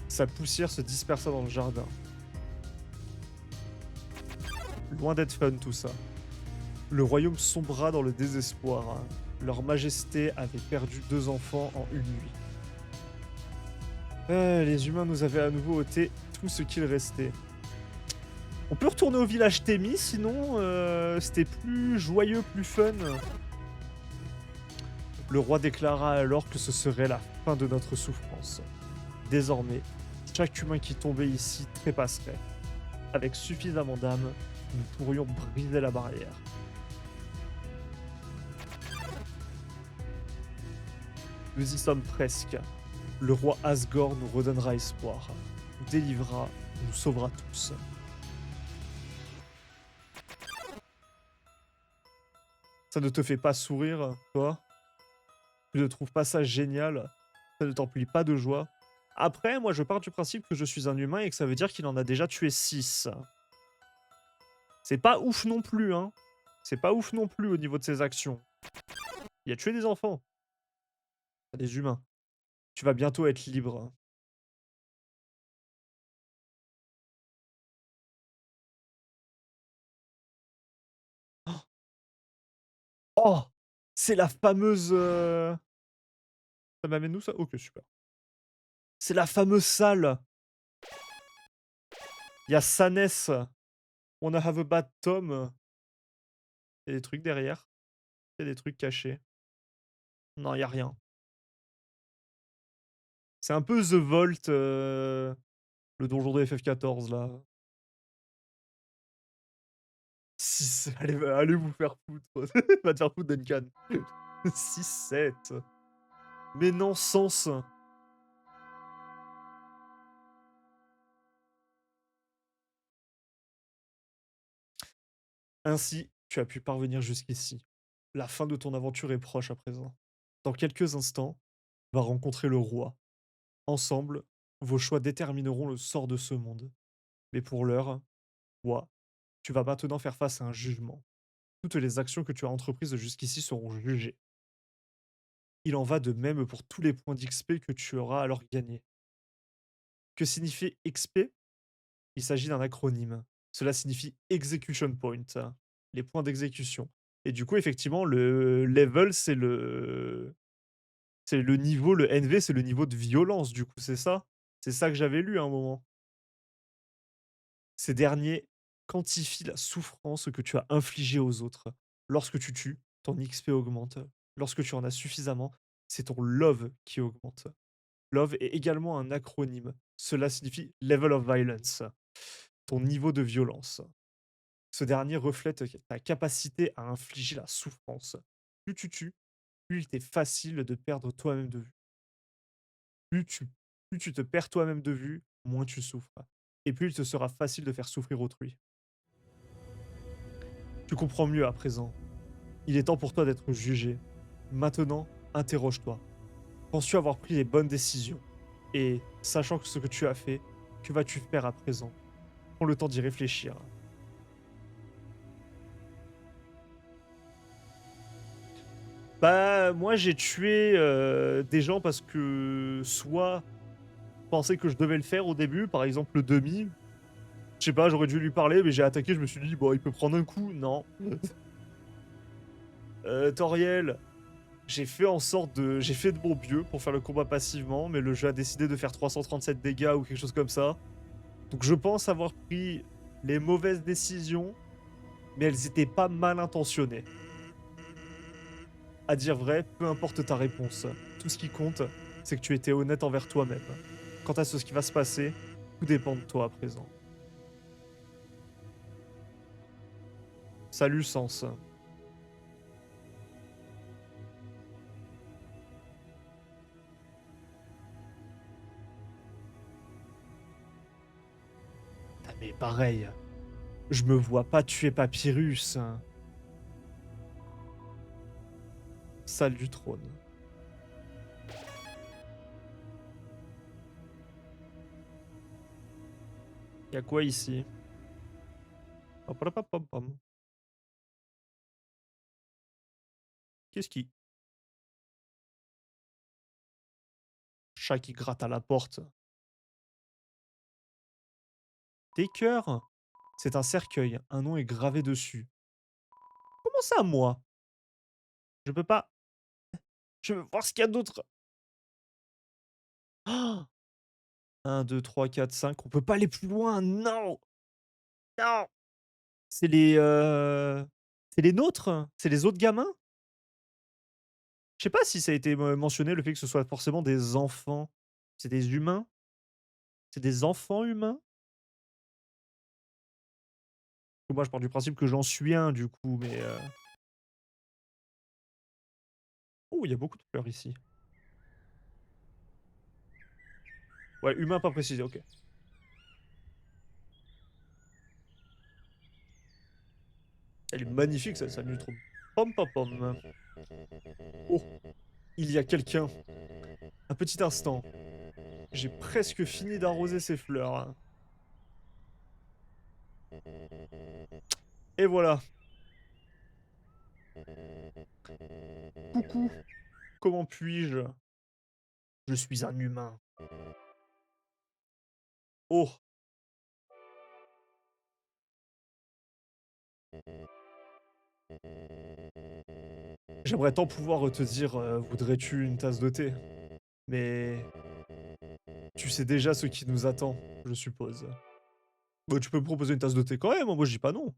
Sa poussière se dispersa dans le jardin. Loin d'être fun tout ça. Le royaume sombra dans le désespoir. Leur majesté avait perdu 2 enfants en une nuit. Les humains nous avaient à nouveau ôté tout ce qu'il restait. On peut retourner au village Thémis, sinon c'était plus joyeux, plus fun. Le roi déclara alors que ce serait la fin de notre souffrance. Désormais, chaque humain qui tombait ici trépasserait. Avec suffisamment d'âme, nous pourrions briser la barrière. Nous y sommes presque. Le roi Asgore nous redonnera espoir, nous délivrera, nous sauvera tous. Ça ne te fait pas sourire, toi? Tu ne trouves pas ça génial? Ça ne t'emplit pas de joie? Après, moi je pars du principe que je suis un humain et que ça veut dire qu'il en a déjà tué 6. C'est pas ouf non plus, hein. C'est pas ouf non plus au niveau de ses actions. Il a tué des enfants. Des humains. Tu vas bientôt être libre. Oh! C'est la fameuse, ça m'amène où ça? OK, super. C'est la fameuse salle. Il y a Saness, Wanna Have a Bad Tom. Il y a des trucs derrière. Il y a des trucs cachés. Non, il y a rien. C'est un peu The Vault, le donjon de FF14 là. 6, allez vous faire foutre. Va te faire foutre Duncan. 6-7. Mais non, sens. Ainsi, tu as pu parvenir jusqu'ici. La fin de ton aventure est proche à présent. Dans quelques instants, tu vas rencontrer le roi. Ensemble, vos choix détermineront le sort de ce monde. Mais pour l'heure, toi, tu vas maintenant faire face à un jugement. Toutes les actions que tu as entreprises jusqu'ici seront jugées. Il en va de même pour tous les points d'XP que tu auras alors gagnés. Que signifie XP? Il s'agit d'un acronyme. Cela signifie Execution Point, les points d'exécution. Et du coup, effectivement, le level, c'est le niveau, le NV, c'est le niveau de violence, du coup, c'est ça? C'est ça que j'avais lu à un moment. Ces derniers quantifient la souffrance que tu as infligée aux autres. Lorsque tu tues, ton XP augmente. Lorsque tu en as suffisamment, c'est ton love qui augmente. Love est également un acronyme. Cela signifie Level of Violence, ton niveau de violence. Ce dernier reflète ta capacité à infliger la souffrance. Plus tu tues, plus il t'est facile de perdre toi-même de vue. Plus tu, plus tu te perds toi-même de vue, moins tu souffres. Et plus il te sera facile de faire souffrir autrui. Tu comprends mieux à présent. Il est temps pour toi d'être jugé. Maintenant, interroge-toi. Penses-tu avoir pris les bonnes décisions? Et, sachant que ce que tu as fait, que vas-tu faire à présent? Prends le temps d'y réfléchir. Bah, moi, j'ai tué des gens parce que soit je pensais que je devais le faire au début, par exemple le demi. Je sais pas, j'aurais dû lui parler, mais j'ai attaqué, je me suis dit, bon, il peut prendre un coup. Non. Toriel, j'ai fait en sorte de. J'ai fait de mon mieux pour faire le combat passivement, mais le jeu a décidé de faire 337 dégâts ou quelque chose comme ça. Donc je pense avoir pris les mauvaises décisions, mais elles étaient pas mal intentionnées. À dire vrai, peu importe ta réponse. Tout ce qui compte, c'est que tu étais honnête envers toi-même. Quant à ce qui va se passer, tout dépend de toi à présent. Salut Sens. Ah, mais pareil, je me vois pas tuer Papyrus. Salle du trône. Y'a quoi ici? Hop, hop, hop, hop, hop. Qu'est-ce qui... Chat qui gratte à la porte. Tes cœurs? C'est un cercueil. Un nom est gravé dessus. Comment ça, moi? Je peux pas... Je veux voir ce qu'il y a d'autre. Oh, 1, 2, 3, 4, 5. On peut pas aller plus loin. Non! Non! C'est les nôtres? C'est les autres gamins? Je sais pas si ça a été mentionné, le fait que ce soit forcément des enfants. C'est des humains? C'est des enfants humains? Moi, je pars du principe que j'en suis un, du coup, mais oh, il y a beaucoup de fleurs ici. Ouais, humain pas précisé, OK. Elle est magnifique, cette Nutrom. Pom pom pom. Oh, il y a quelqu'un. Un petit instant. J'ai presque fini d'arroser ces fleurs. Et voilà. Coucou, comment puis-je? Je suis un humain. Oh, J'aimerais tant pouvoir te dire, voudrais-tu une tasse de thé? Mais tu sais déjà ce qui nous attend, je suppose. Bah, tu peux me proposer une tasse de thé quand même, hein, moi je dis pas non.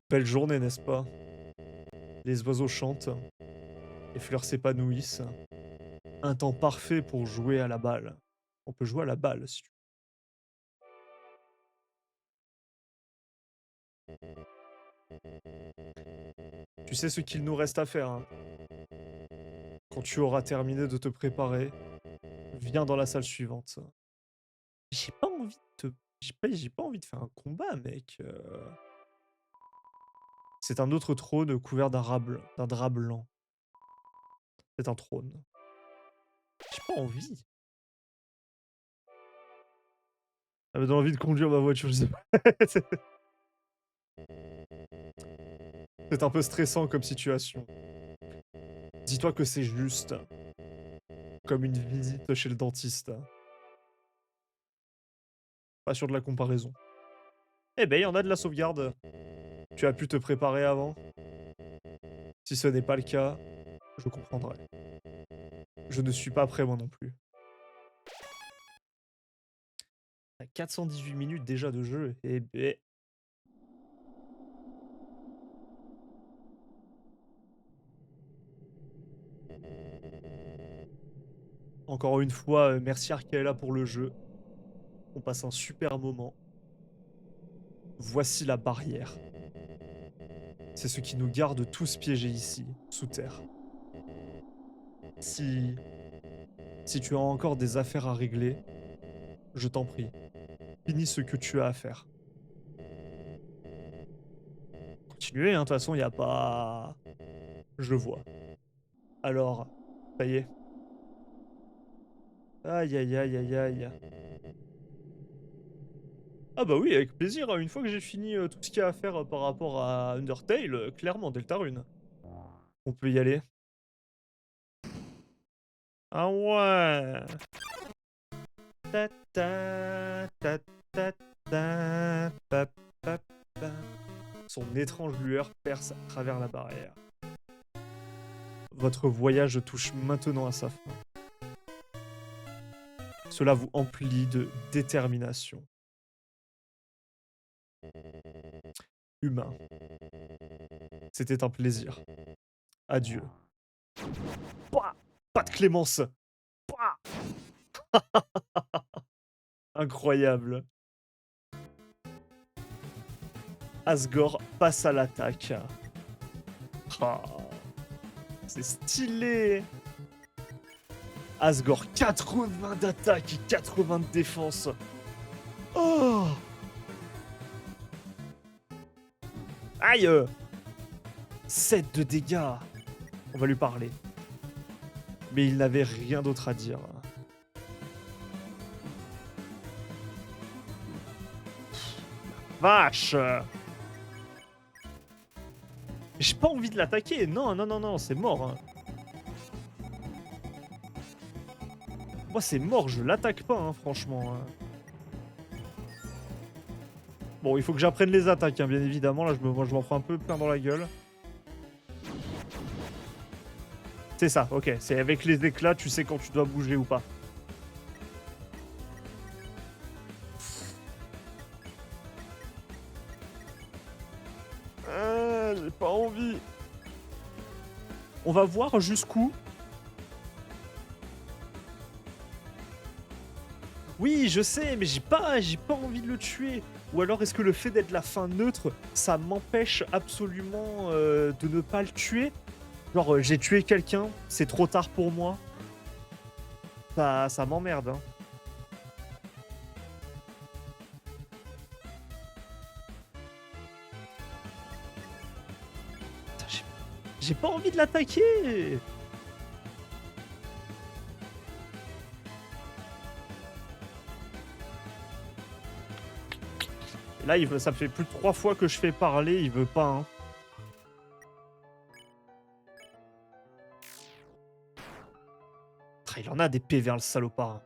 Belle journée, n'est-ce pas? Les oiseaux chantent, les fleurs s'épanouissent. Un temps parfait pour jouer à la balle. On peut jouer à la balle si tu Tu sais ce qu'il nous reste à faire, hein. Quand tu auras terminé de te préparer, viens dans la salle suivante. J'ai pas envie de te j'ai pas envie de faire un combat, mec, C'est un autre trône couvert d'un drap blanc. C'est un trône. J'ai pas envie. J'avais envie de conduire ma voiture, je sais pas. C'est un peu stressant comme situation. Dis-toi que c'est juste comme une visite chez le dentiste. Pas sûr de la comparaison. Eh ben, il y en a de la sauvegarde. Tu as pu te préparer avant? Si ce n'est pas le cas, je comprendrai. Je ne suis pas prêt moi non plus. À 418 minutes déjà de jeu, eh beh. Encore une fois, merci Arkaela pour le jeu. On passe un super moment. Voici la barrière. C'est ce qui nous garde tous piégés ici, sous terre. Si si tu as encore des affaires à régler, je t'en prie, finis ce que tu as à faire. Continuez, hein, de toute façon, il y a pas je vois. Alors, ça y est. Aïe, aïe, aïe, aïe, aïe. Ah bah oui, avec plaisir, hein, une fois que j'ai fini, tout ce qu'il y a à faire, par rapport à Undertale, clairement Deltarune. On peut y aller. Ah ouais! Ta ta, ta ta ta, pa pa pa. Son étrange lueur perce à travers la barrière. Votre voyage touche maintenant à sa fin. Cela vous emplit de détermination. Humain, c'était un plaisir. Adieu. Pouah, pas de clémence! Pouah, incroyable. Asgore passe à l'attaque. Ah, c'est stylé! Asgore, 80 d'attaque et 80 de défense. Oh! Aïe! 7 de dégâts. On va lui parler. Mais il n'avait rien d'autre à dire. Vache! J'ai pas envie de l'attaquer. Non, non, non, non, c'est mort, hein. Moi, c'est mort, je l'attaque pas, hein, franchement, hein. Bon, il faut que j'apprenne les attaques, hein, bien évidemment. Là, moi, je m'en prends un peu plein dans la gueule. C'est ça, ok. C'est avec les éclats, tu sais quand tu dois bouger ou pas. J'ai pas envie. On va voir jusqu'où. Oui, je sais, mais j'ai pas envie de le tuer. Ou alors est-ce que le fait d'être la fin neutre, ça m'empêche absolument de ne pas le tuer? Genre, j'ai tué quelqu'un, c'est trop tard pour moi. Ça m'emmerde, hein. Putain, j'ai pas envie de l'attaquer. Là, ça fait plus de 3 fois que je fais parler, il veut pas, hein. Il en a des PV, le salopard.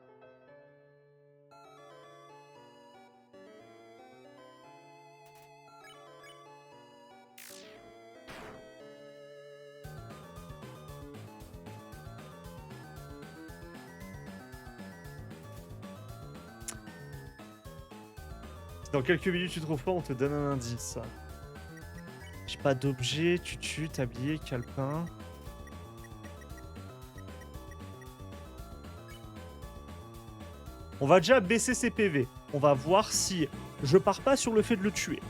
dans quelques minutes tu trouves pas, on te donne un indice. J'ai pas d'objet, tutu, tablier, calepin. On va déjà baisser ses PV. On va voir si je pars pas sur le fait de le tuer.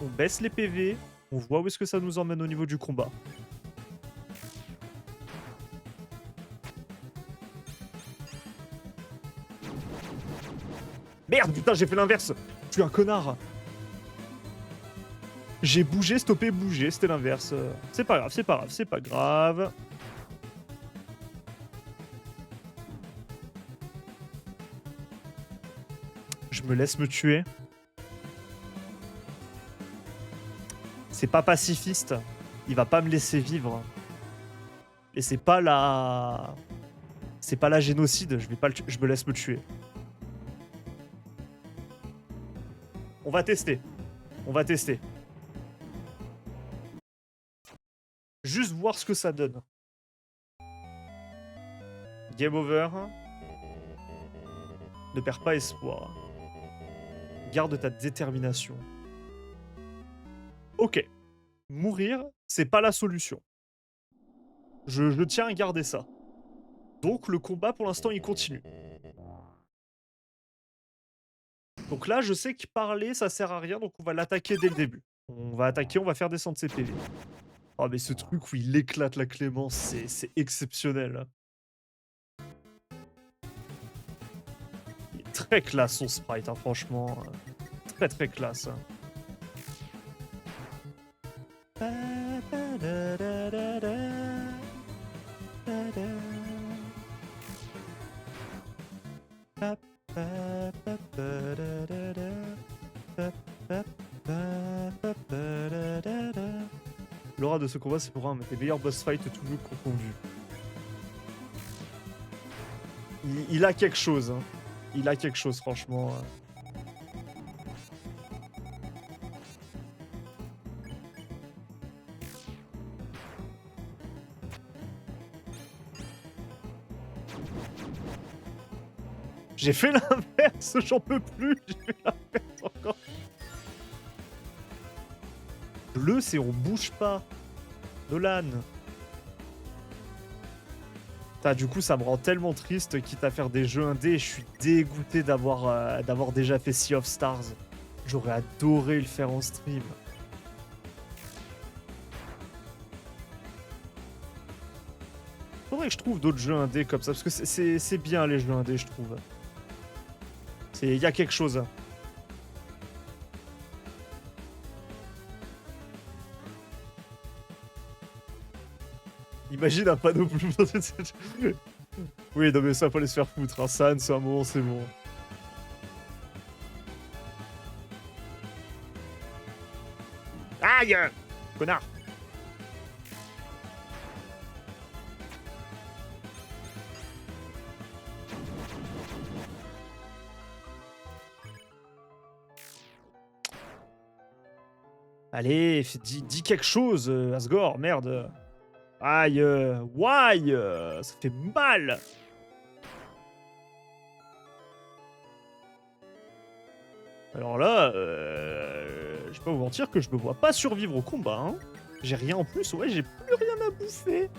On baisse les PV, on voit où est-ce que ça nous emmène au niveau du combat. Merde, putain, j'ai fait l'inverse. Je suis un connard. J'ai bougé, stoppé, bougé, c'était l'inverse. C'est pas grave, c'est pas grave, c'est pas grave. Je me laisse me tuer. C'est pas pacifiste. Il va pas me laisser vivre. Et c'est pas la... C'est pas la génocide, je vais pas le je me laisse me tuer. On va tester. On va tester. Juste voir ce que ça donne. Game over. Ne perds pas espoir. Garde ta détermination. Ok. Mourir, c'est pas la solution. Je tiens à garder ça. Donc le combat pour l'instant il continue. Donc là je sais que parler ça sert à rien donc on va l'attaquer dès le début. On va attaquer, on va faire descendre ses PV. Oh mais ce truc où il éclate la clémence, c'est exceptionnel. Il est très classe son sprite, hein, franchement. Très très classe. L'aura de ce combat, c'est pour un des meilleurs boss fights tout jeu confondu. Il a quelque chose, hein. Il a quelque chose, franchement. J'ai fait l'inverse, j'en peux plus. J'ai fait l'inverse encore. Bleu, c'est on bouge pas. Nolan. Putain, du coup, ça me rend tellement triste, quitte à faire des jeux indés. Je suis dégoûté d'avoir déjà fait Sea of Stars. J'aurais adoré le faire en stream. Faudrait que je trouve d'autres jeux indés comme ça, parce que c'est bien les jeux indés, je trouve. Il y a quelque chose. Imagine un panneau bleu. Oui, non mais ça va pas les se faire foutre. Hein. San, c'est un moment, c'est bon. Aïe! Connard! Allez, dis quelque chose, Asgore, merde. Aïe, why? Ça fait mal. Alors là, je vais pas vous mentir que je me vois pas survivre au combat. Hein. J'ai rien en plus, ouais, j'ai plus rien à bouffer.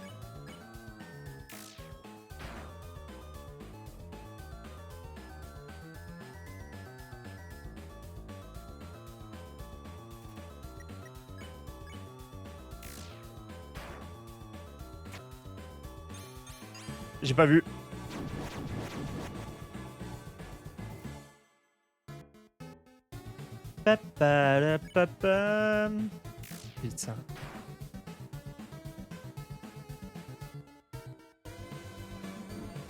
J'ai pas vu. Putain.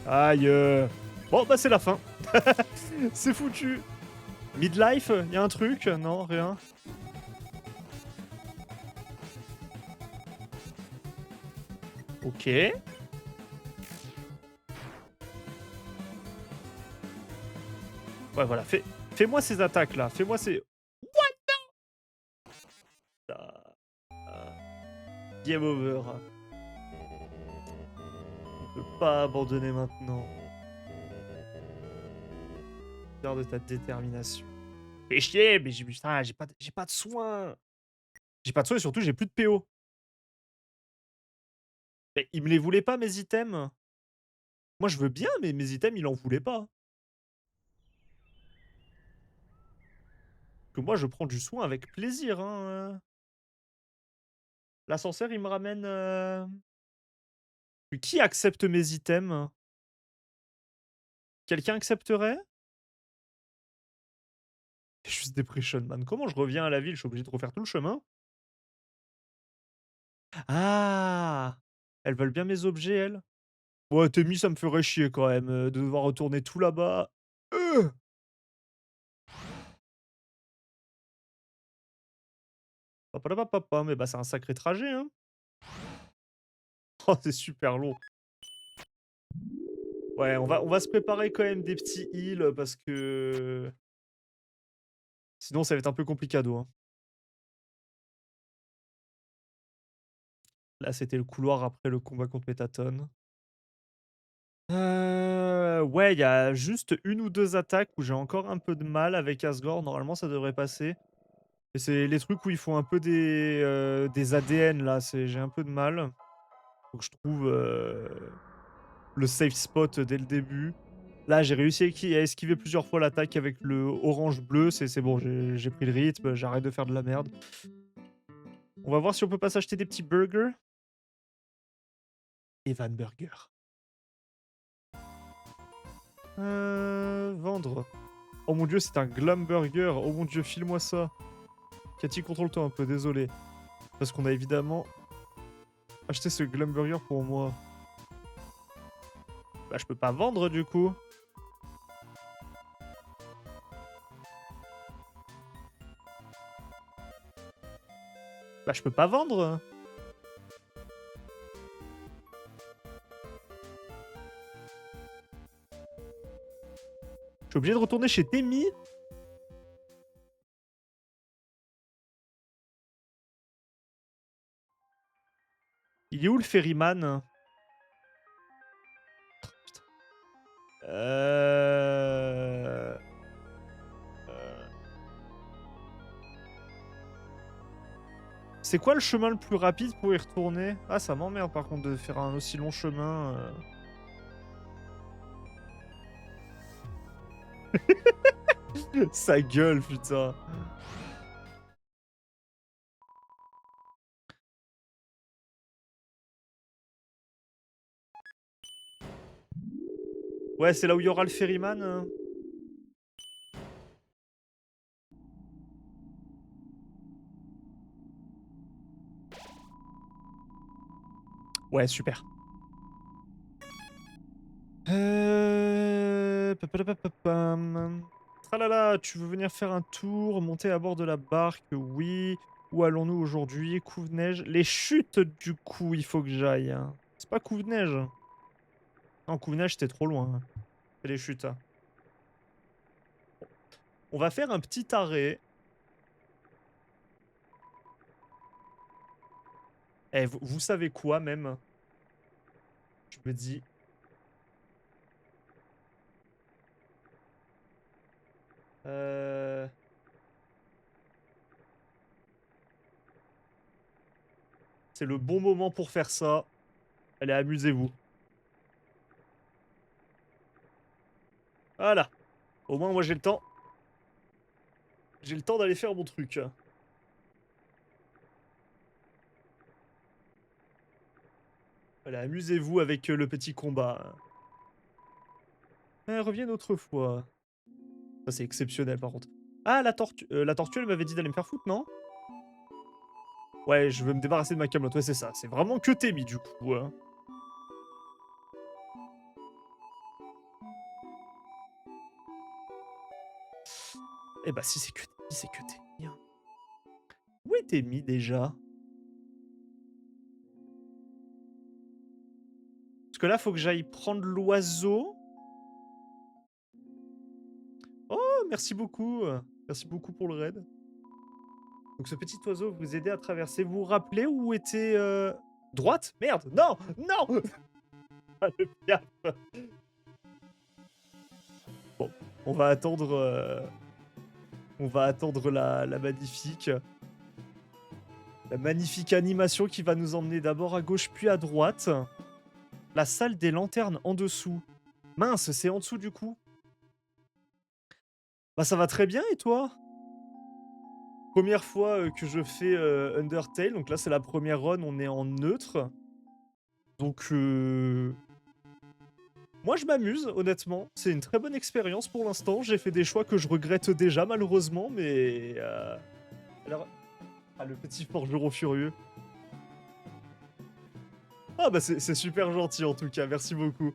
Aïe. Bon, bah c'est la fin. C'est foutu. Midlife, y a un truc? Non, rien. Ok. Ouais, voilà, fais-moi ces attaques là, fais-moi ces... What the... Game over. On peut pas abandonner maintenant. Garde ta détermination. Fais chier, mais putain, j'ai pas de soins. J'ai pas de soins et surtout j'ai plus de PO. Mais il me les voulait pas mes items. Moi je veux bien, mais mes items il en voulait pas. Que moi je prends du soin avec plaisir, hein. L'ascenseur il me ramène, qui accepte mes items? Quelqu'un accepterait? Juste Depression Man. Comment je reviens à la ville? Je suis obligé de refaire tout le chemin? Ah! Elles veulent bien mes objets, elles? Ouais, Temi, ça me ferait chier quand même, de devoir retourner tout là-bas. Heu! Papalapapapam, et bah, c'est un sacré trajet, hein. Oh, c'est super long. Ouais, on va se préparer quand même des petits heals, parce que sinon ça va être un peu complicado, hein. Là, c'était le couloir après le combat contre Métatone. Ouais, il y a juste une ou 2 attaques où j'ai encore un peu de mal avec Asgore. Normalement, ça devrait passer. Mais c'est les trucs où il faut un peu des ADN là, j'ai un peu de mal. Faut que je trouve, le safe spot dès le début. Là, j'ai réussi à esquiver plusieurs fois l'attaque avec le orange bleu, c'est bon, j'ai pris le rythme, j'arrête de faire de la merde. On va voir si on peut pas s'acheter des petits burgers. Evan Burger. Vendre. Oh mon dieu, c'est un glam burger. Oh mon dieu, file-moi ça. Cathy, contrôle-toi un peu, désolé. Parce qu'on a évidemment acheté ce glam burger pour moi. Bah, je peux pas vendre du coup. Bah, je peux pas vendre. Je suis obligé de retourner chez Temi. Il est où le ferryman? Putain. C'est quoi le chemin le plus rapide pour y retourner? Ah, ça m'emmerde par contre de faire un aussi long chemin. Sa gueule, putain. Ouais, c'est là où il y aura le ferryman. Ouais, super. Papalapapapam. Tralala, tu veux venir faire un tour, monter à bord de la barque? Oui. Où allons-nous aujourd'hui? Couve-neige. Les chutes, du coup, il faut que j'aille, hein. C'est pas Couve-neige. Non, Couve-neige, c'était trop loin, hein. C'est les chutes, hein. On va faire un petit arrêt. Eh, vous savez quoi, même? Je me dis... C'est le bon moment pour faire ça. Allez, amusez-vous. Voilà. Au moins, moi, j'ai le temps. J'ai le temps d'aller faire mon truc. Allez, amusez-vous avec le petit combat. Reviens autrefois. Ça, c'est exceptionnel, par contre. Ah, la tortue, elle m'avait dit d'aller me faire foutre, non? Ouais, je veux me débarrasser de ma camelote. Ouais, c'est ça. C'est vraiment que Temi, du coup, hein. Eh bah, si c'est que Temi, hein. Où est Temi, déjà? Parce que là, faut que j'aille prendre l'oiseau. Oh, merci beaucoup. Merci beaucoup pour le raid. Donc ce petit oiseau vous aidez à traverser. Vous vous rappelez où était... Droite? Merde! Non! Non! Ah, le piaf. Bon, on va attendre... On va attendre la magnifique animation qui va nous emmener d'abord à gauche puis à droite. La salle des lanternes en dessous. Mince, c'est en dessous du coup. Bah ça va très bien et toi? Première fois que je fais Undertale, donc là c'est la première run, on est en neutre. Donc moi je m'amuse honnêtement, c'est une très bonne expérience pour l'instant. J'ai fait des choix que je regrette déjà malheureusement, mais alors ah le petit forgeron furieux. Ah bah c'est super gentil en tout cas, merci beaucoup.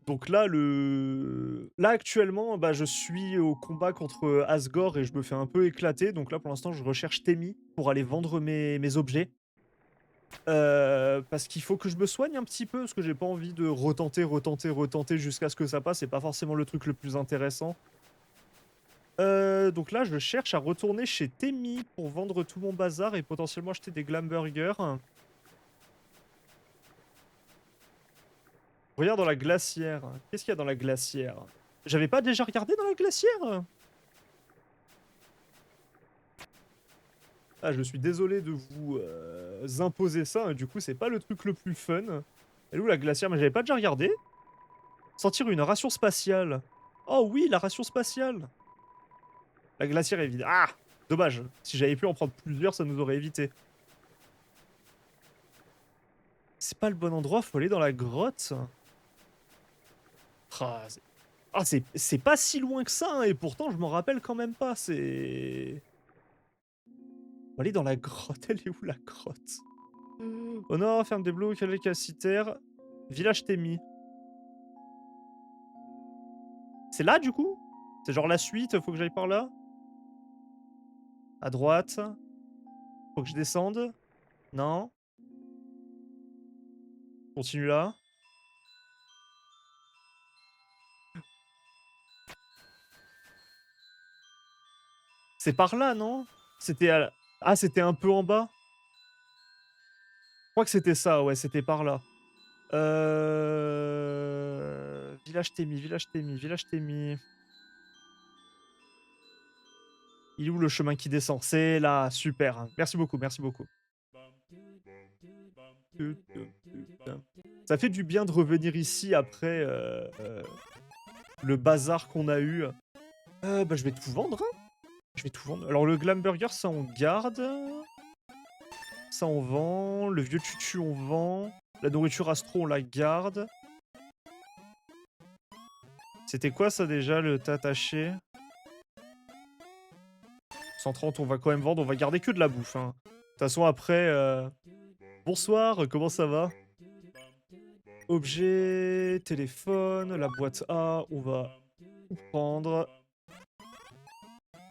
Donc là actuellement, bah, je suis au combat contre Asgore et je me fais un peu éclater. Donc là pour l'instant je recherche Temi pour aller vendre mes objets. Parce qu'il faut que je me soigne un petit peu, parce que j'ai pas envie de retenter jusqu'à ce que ça passe, c'est pas forcément le truc le plus intéressant. Donc là je cherche à retourner chez Temi pour vendre tout mon bazar et potentiellement acheter des Glamburgers. Regarde dans la glacière. Qu'est-ce qu'il y a dans la glacière? J'avais pas déjà regardé dans la glacière? Ah, je suis désolé de vous imposer ça, hein, du coup, c'est pas le truc le plus fun. Elle est où la glacière? Mais j'avais pas déjà regardé. Sentir une ration spatiale. Oh oui, la ration spatiale. La glacière est vide. Ah! Dommage. Si j'avais pu en prendre plusieurs, ça nous aurait évité. C'est pas le bon endroit, faut aller dans la grotte. C'est pas si loin que ça, hein, et pourtant je m'en rappelle quand même pas. C'est. Faut aller dans la grotte. Elle est où la grotte? Au nord, ferme des blocs, calcitaire. Village Temi. C'est là du coup? C'est genre la suite, faut que j'aille par là? À droite? Faut que je descende? Non? Continue là? C'est par là, non? C'était à la- Ah, c'était un peu en bas? Je crois que c'était ça, ouais, c'était par là. Village Temi, village Temi, village Temi. Il est où le chemin qui descend? C'est là, super. Merci beaucoup, merci beaucoup. Ça fait du bien de revenir ici après le bazar qu'on a eu. Bah, je vais tout vendre, hein. Je vais tout vendre. Alors, le Glam Burger, ça, on garde. Ça, on vend. Le vieux tutu, on vend. La nourriture astro, on la garde. C'était quoi, ça, déjà, le t'attaché? 130, on va quand même vendre. On va garder que de la bouffe, hein. De toute façon, après... Bonsoir, comment ça va? Objet, téléphone, la boîte A, on va tout prendre.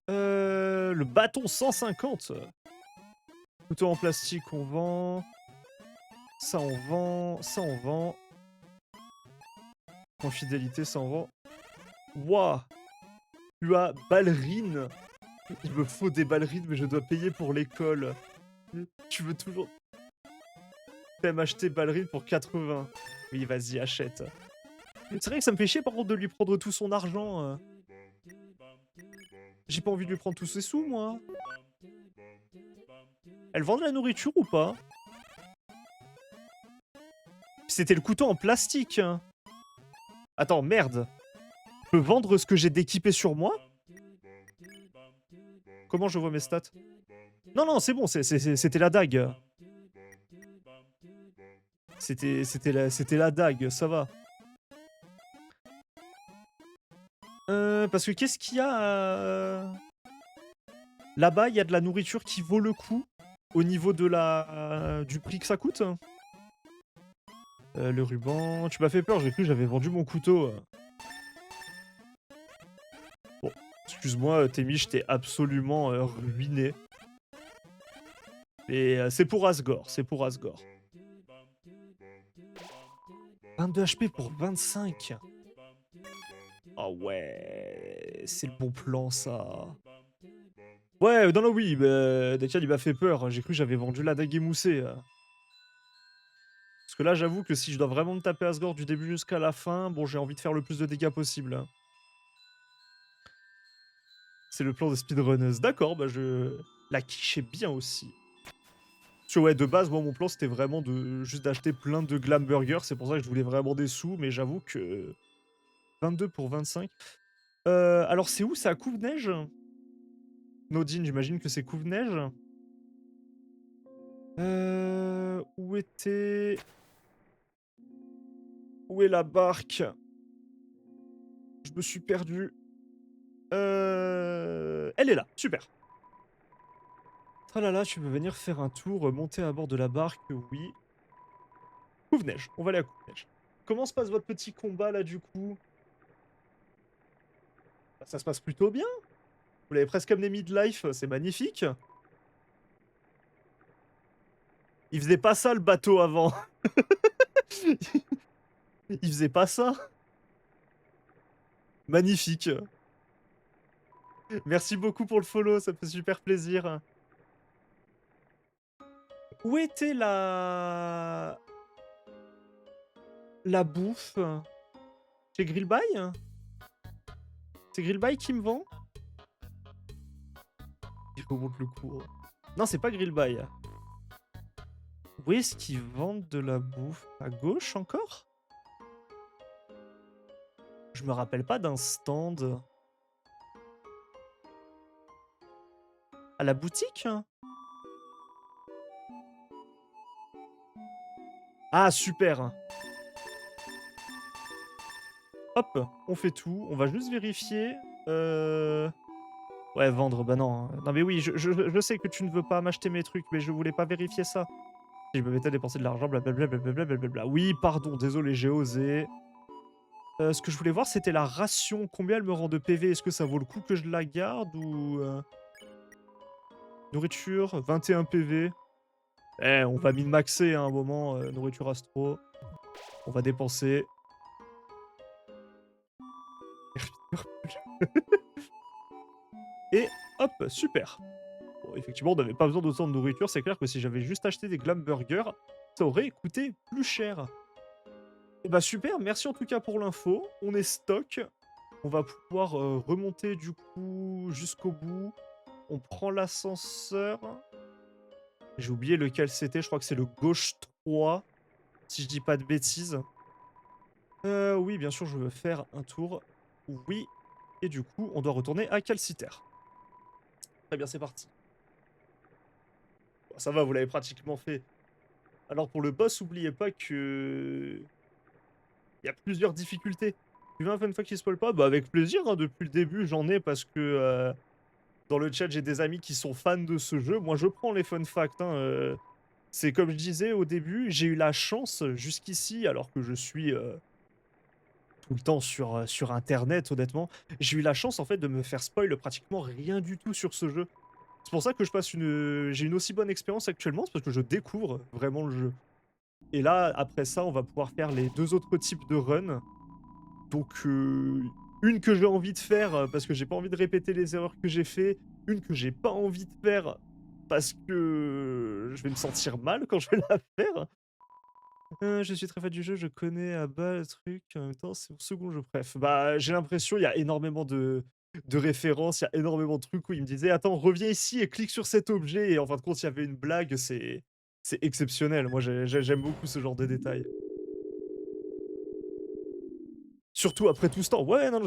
Le bâton 150. Couteau en plastique, on vend. Ça, on vend. Ça, on vend. En fidélité, ça, on vend. Ouah! Tu as ballerine. Il me faut des ballerines, mais je dois payer pour l'école. Tu veux toujours... T'aimes acheter ballerine pour 80. Oui, vas-y, achète. C'est vrai que ça me fait chier, par contre, de lui prendre tout son argent. J'ai pas envie de lui prendre tous ses sous, moi. Elle vend de la nourriture ou pas? C'était le couteau en plastique, hein. Attends, merde. Je peux vendre ce que j'ai d'équipé sur moi? Comment je vois mes stats? Non, non, c'est bon, c'était la dague. C'était la dague, ça va. Parce que qu'est-ce qu'il y a là-bas, il y a de la nourriture qui vaut le coup au niveau de du prix que ça coûte. Le ruban, tu m'as fait peur, j'ai cru que j'avais vendu mon couteau. Bon, excuse-moi, Temi, je t'ai absolument ruiné. Et c'est pour Asgore, c'est pour Asgore. 22 HP pour 25. Ah ouais, c'est le bon plan ça. Ouais, non, non, oui, bah, Dekial il m'a fait peur. J'ai cru que j'avais vendu la dague émoussée. Parce que là, j'avoue que si je dois vraiment me taper Asgore du début jusqu'à la fin, bon, j'ai envie de faire le plus de dégâts possible, hein. C'est le plan de speedrunneuse. D'accord, bah je la quiche est bien aussi. Parce que ouais, de base, moi, mon plan, c'était vraiment de juste d'acheter plein de glam burgers. C'est pour ça que je voulais vraiment des sous, mais j'avoue que 22 pour 25. Alors c'est où? C'est à Couve-Neige? Nodine, j'imagine que c'est Couve-Neige? Où était où est la barque? Je me suis perdu. Elle est là, super. Oh là là, tu peux venir faire un tour, monter à bord de la barque, oui. Couve-Neige, on va aller à Couve-Neige. Comment se passe votre petit combat là du coup? Bah, ça se passe plutôt bien. Vous l'avez presque amené mid-life, c'est magnifique. Il faisait pas ça le bateau avant. Il faisait pas ça. Magnifique. Merci beaucoup pour le follow, ça me fait super plaisir. Où était la bouffe? Chez Grillby? C'est Grillby qui me vend? Il remonte le cours. Non, c'est pas Grillby. Où est-ce qu'ils vendent de la bouffe? À gauche encore? Je me rappelle pas d'un stand. À la boutique? Ah super! Hop, on fait tout. On va juste vérifier. Heu, ouais, vendre, bah non, hein. Non mais oui, je sais que tu ne veux pas m'acheter mes trucs, mais je voulais pas vérifier ça. Si je me mettais à dépenser de l'argent, blablabla, blablabla, blablabla. Oui, pardon, désolé, j'ai osé. Ce que je voulais voir, c'était la ration. Combien elle me rend de PV? Est-ce que ça vaut le coup que je la garde ou nourriture, 21 PV. Eh, on va min-maxer hein, à un moment, nourriture astro. On va dépenser. Et hop, super. Bon, effectivement, on n'avait pas besoin d'autant de nourriture. C'est clair que si j'avais juste acheté des glam burgers, ça aurait coûté plus cher. Et bah super, merci en tout cas pour l'info. On est stock. On va pouvoir remonter du coup jusqu'au bout. On prend l'ascenseur. J'ai oublié lequel c'était. Je crois que c'est le gauche 3, si je dis pas de bêtises. Oui, bien sûr, je veux faire un tour. Oui. Et du coup, on doit retourner à Calciter. Très bien, c'est parti. Bon, ça va, vous l'avez pratiquement fait. Alors pour le boss, oubliez pas que il y a plusieurs difficultés. Tu veux un fun fact qui spoil pas? Bah avec plaisir, hein, depuis le début j'en ai parce que dans le chat j'ai des amis qui sont fans de ce jeu. Moi je prends les fun facts. Hein, c'est comme je disais au début, j'ai eu la chance jusqu'ici, alors que je suis tout le temps sur internet honnêtement, j'ai eu la chance en fait de me faire spoil pratiquement rien du tout sur ce jeu. C'est pour ça que j'ai une aussi bonne expérience actuellement, c'est parce que je découvre vraiment le jeu. Et là, après ça, on va pouvoir faire les 2 autres types de runs. Donc, une que j'ai envie de faire, parce que j'ai pas envie de répéter les erreurs que j'ai fait. Une que j'ai pas envie de faire, parce que je vais me sentir mal quand je vais la faire. Je suis très fan du jeu, je connais à bas le truc, en même temps, c'est mon second jeu préf. Bah, j'ai l'impression, il y a énormément de références, il y a énormément de trucs où il me disait: «Attends, reviens ici et clique sur cet objet» et en fin de compte, il y avait une blague, c'est exceptionnel. Moi, j'aime beaucoup ce genre de détails. Surtout après tout ce temps. Ouais, non,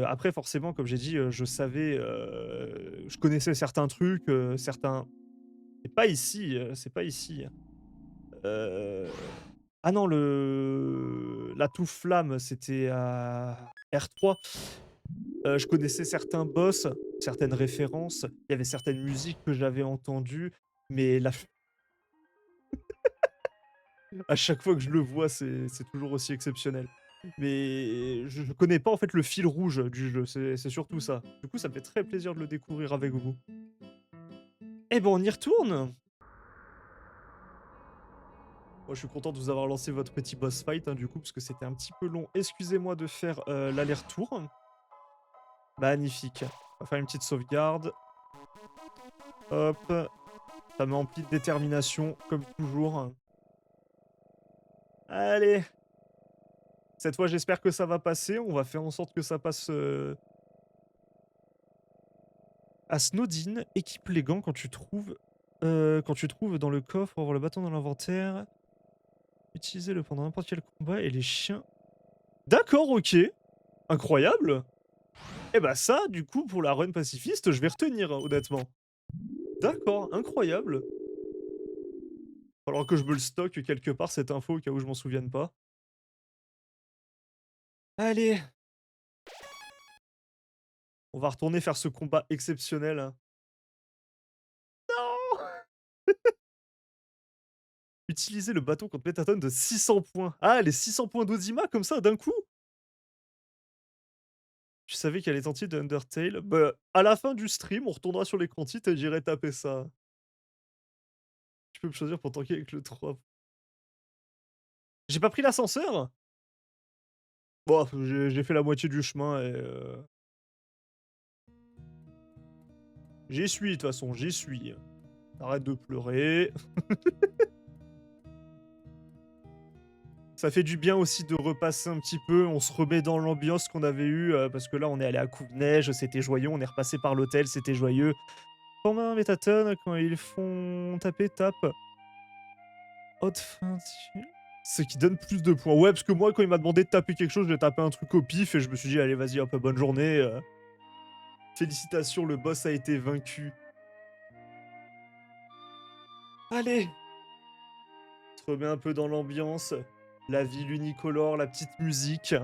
après forcément, comme j'ai dit, je savais, je connaissais certains trucs, certains c'est pas ici, c'est pas ici. Heu, ah non, la touffe flamme, c'était à R3. Je connaissais certains boss, certaines références, il y avait certaines musiques que j'avais entendues, mais la à chaque fois que je le vois, c'est toujours aussi exceptionnel. Mais je connais pas en fait le fil rouge du jeu, c'est surtout ça. Du coup, ça me fait très plaisir de le découvrir avec vous. Eh ben, on y retourne! Moi, je suis content de vous avoir lancé votre petit boss fight, hein, du coup, parce que c'était un petit peu long. Excusez-moi de faire, l'aller-retour. Magnifique. On va faire une petite sauvegarde. Hop, ça me remplit de détermination comme toujours. Allez! Cette fois, j'espère que ça va passer. On va faire en sorte que ça passe, À Snowdin, équipe les gants quand tu trouves dans le coffre pour avoir le bâton dans l'inventaire. Utilisez-le pendant n'importe quel combat et les chiens. D'accord, ok. Incroyable. Eh bah ça, du coup, pour la run pacifiste, je vais retenir, hein, honnêtement. D'accord, incroyable. Falloir que je me le stocke quelque part, cette info, au cas où je m'en souvienne pas. Allez, on va retourner faire ce combat exceptionnel, hein. Non. Utilisez le bâton contre Métaton de 600 points. Ah, les 600 points d'Ozima, comme ça, d'un coup? Tu savais qu'il y a les entiers de Undertale? Bah, à la fin du stream, on retournera sur l'écran titre et j'irai taper ça. Tu peux me choisir pour tanker avec le 3. J'ai pas pris l'ascenseur? Bon, j'ai fait la moitié du chemin et j'y suis de toute façon, j'y suis. Arrête de pleurer. Ça fait du bien aussi de repasser un petit peu, on se remet dans l'ambiance qu'on avait eue, parce que là, on est allé à Couve-Neige, c'était joyeux, on est repassé par l'hôtel, c'était joyeux. Pendant Métaton, quand ils font taper, tape. Haute fin ce qui donne plus de points. Ouais, parce que moi, quand il m'a demandé de taper quelque chose, j'ai tapé un truc au pif et je me suis dit: «Allez, vas-y, hop, bonne journée, félicitations, le boss a été vaincu». Allez! On se remet un peu dans l'ambiance, la ville unicolore, la petite musique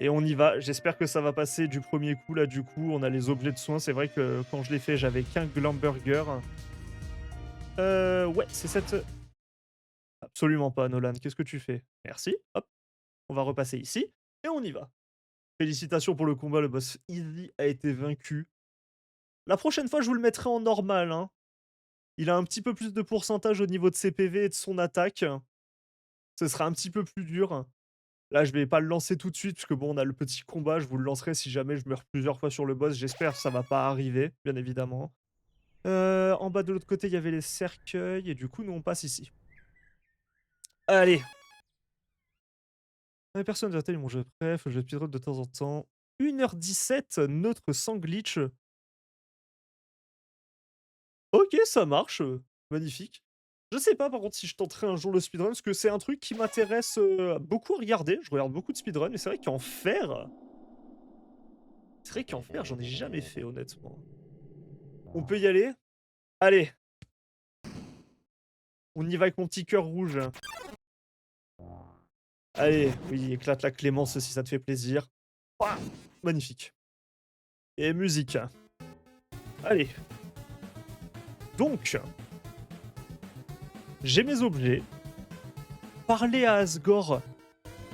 et on y va. J'espère que ça va passer du premier coup, là, du coup. On a les objets de soins. C'est vrai que quand je l'ai fait, j'avais qu'un Glamburger. Ouais, c'est cette absolument pas, Nolan. Qu'est-ce que tu fais? Merci. Hop, on va repasser ici et on y va. Félicitations pour le combat, le boss Easy a été vaincu. La prochaine fois, je vous le mettrai en normal, hein. Il a un petit peu plus de pourcentage au niveau de ses PV et de son attaque. Ce sera un petit peu plus dur. Là, je vais pas le lancer tout de suite, parce que bon, on a le petit combat. Je vous le lancerai si jamais je meurs plusieurs fois sur le boss. J'espère que ça va pas arriver, bien évidemment. En bas de l'autre côté, il y avait les cercueils, et du coup, nous, on passe ici. Allez. Personne ne va mon jeu préf, je speedrun de temps en temps. 1h17, notre sans glitch. OK, ça marche, magnifique. Je sais pas par contre si je tenterai un jour le speedrun, parce que c'est un truc qui m'intéresse, beaucoup à regarder. Je regarde beaucoup de speedrun, mais c'est vrai qu'en faire, j'en ai jamais fait honnêtement. On peut y aller? Allez, on y va avec mon petit cœur rouge. Allez, oui, éclate la clémence si ça te fait plaisir. Ouah, magnifique. Et musique. Allez. Donc, j'ai mes objets. Parler à Asgore,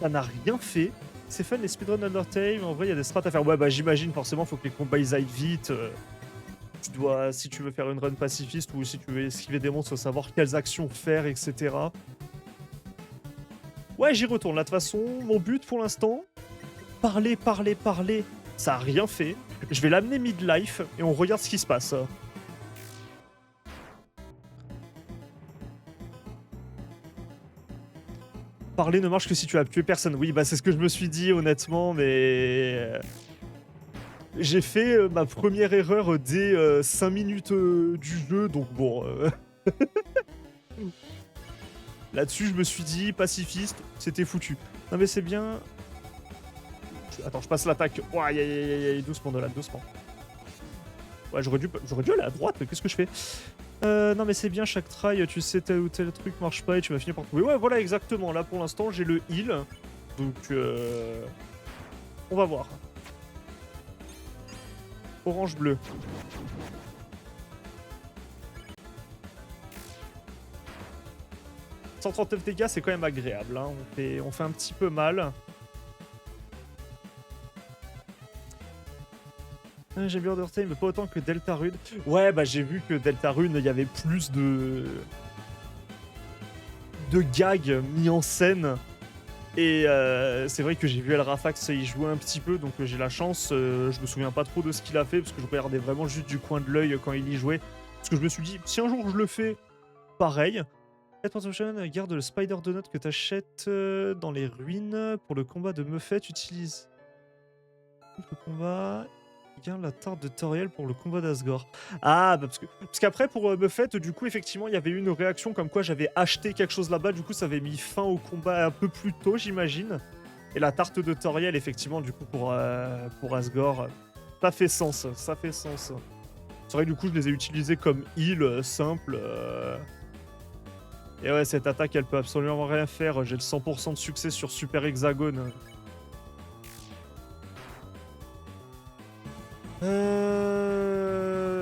ça n'a rien fait. C'est fun les speedruns Undertale, mais en vrai il y a des strats à faire. Ouais bah j'imagine forcément faut que les combats ils aillent vite. Tu dois, si tu veux faire une run pacifiste ou si tu veux esquiver des monstres, faut savoir quelles actions faire, etc. Ouais j'y retourne là de toute façon. Mon but pour l'instant, parler, parler, parler, ça a rien fait. Je vais l'amener midlife et on regarde ce qui se passe. Parler ne marche que si tu as tué personne. Oui bah c'est ce que je me suis dit honnêtement, mais j'ai fait, ma première erreur, dès, 5 minutes, du jeu, donc bon, là-dessus, je me suis dit: «Pacifiste, c'était foutu». Non mais c'est bien. Attends, je passe l'attaque. Ouah, aïe, aïe, aïe, aïe, aïe, doucement Nolan, doucement. Ouais, j'aurais dû aller à droite, mais qu'est-ce que je fais? Non mais c'est bien, chaque try, tu sais tel ou tel truc marche pas et tu vas finir par trouver. Ouais, voilà, exactement. Là, pour l'instant, j'ai le heal, donc on va voir. Orange, bleu. 139 dégâts, c'est quand même agréable, hein. On fait un petit peu mal. J'ai bien Undertale, mais pas autant que Deltarune. Ouais, bah j'ai vu que Deltarune, il y avait plus de gags mis en scène. Et c'est vrai que j'ai vu El Rafax y jouer un petit peu, donc j'ai la chance. Je me souviens pas trop de ce qu'il a fait, parce que je regardais vraiment juste du coin de l'œil quand il y jouait. Parce que je me suis dit, si un jour je le fais, pareil. Garde le Spider Donut que t'achètes dans les ruines pour le combat de Muffet. Utilise le combat. Regarde la tarte de Toriel pour le combat d'Asgore. Ah, bah parce qu'après, pour Buffett, du coup, effectivement, il y avait eu une réaction comme quoi j'avais acheté quelque chose là-bas. Du coup, ça avait mis fin au combat un peu plus tôt, j'imagine. Et la tarte de Toriel, effectivement, du coup, pour Asgore, ça fait sens. Ça fait sens. C'est vrai que du coup, je les ai utilisés comme heal simple. Et ouais, cette attaque, elle peut absolument rien faire. J'ai le 100% de succès sur Super Hexagone.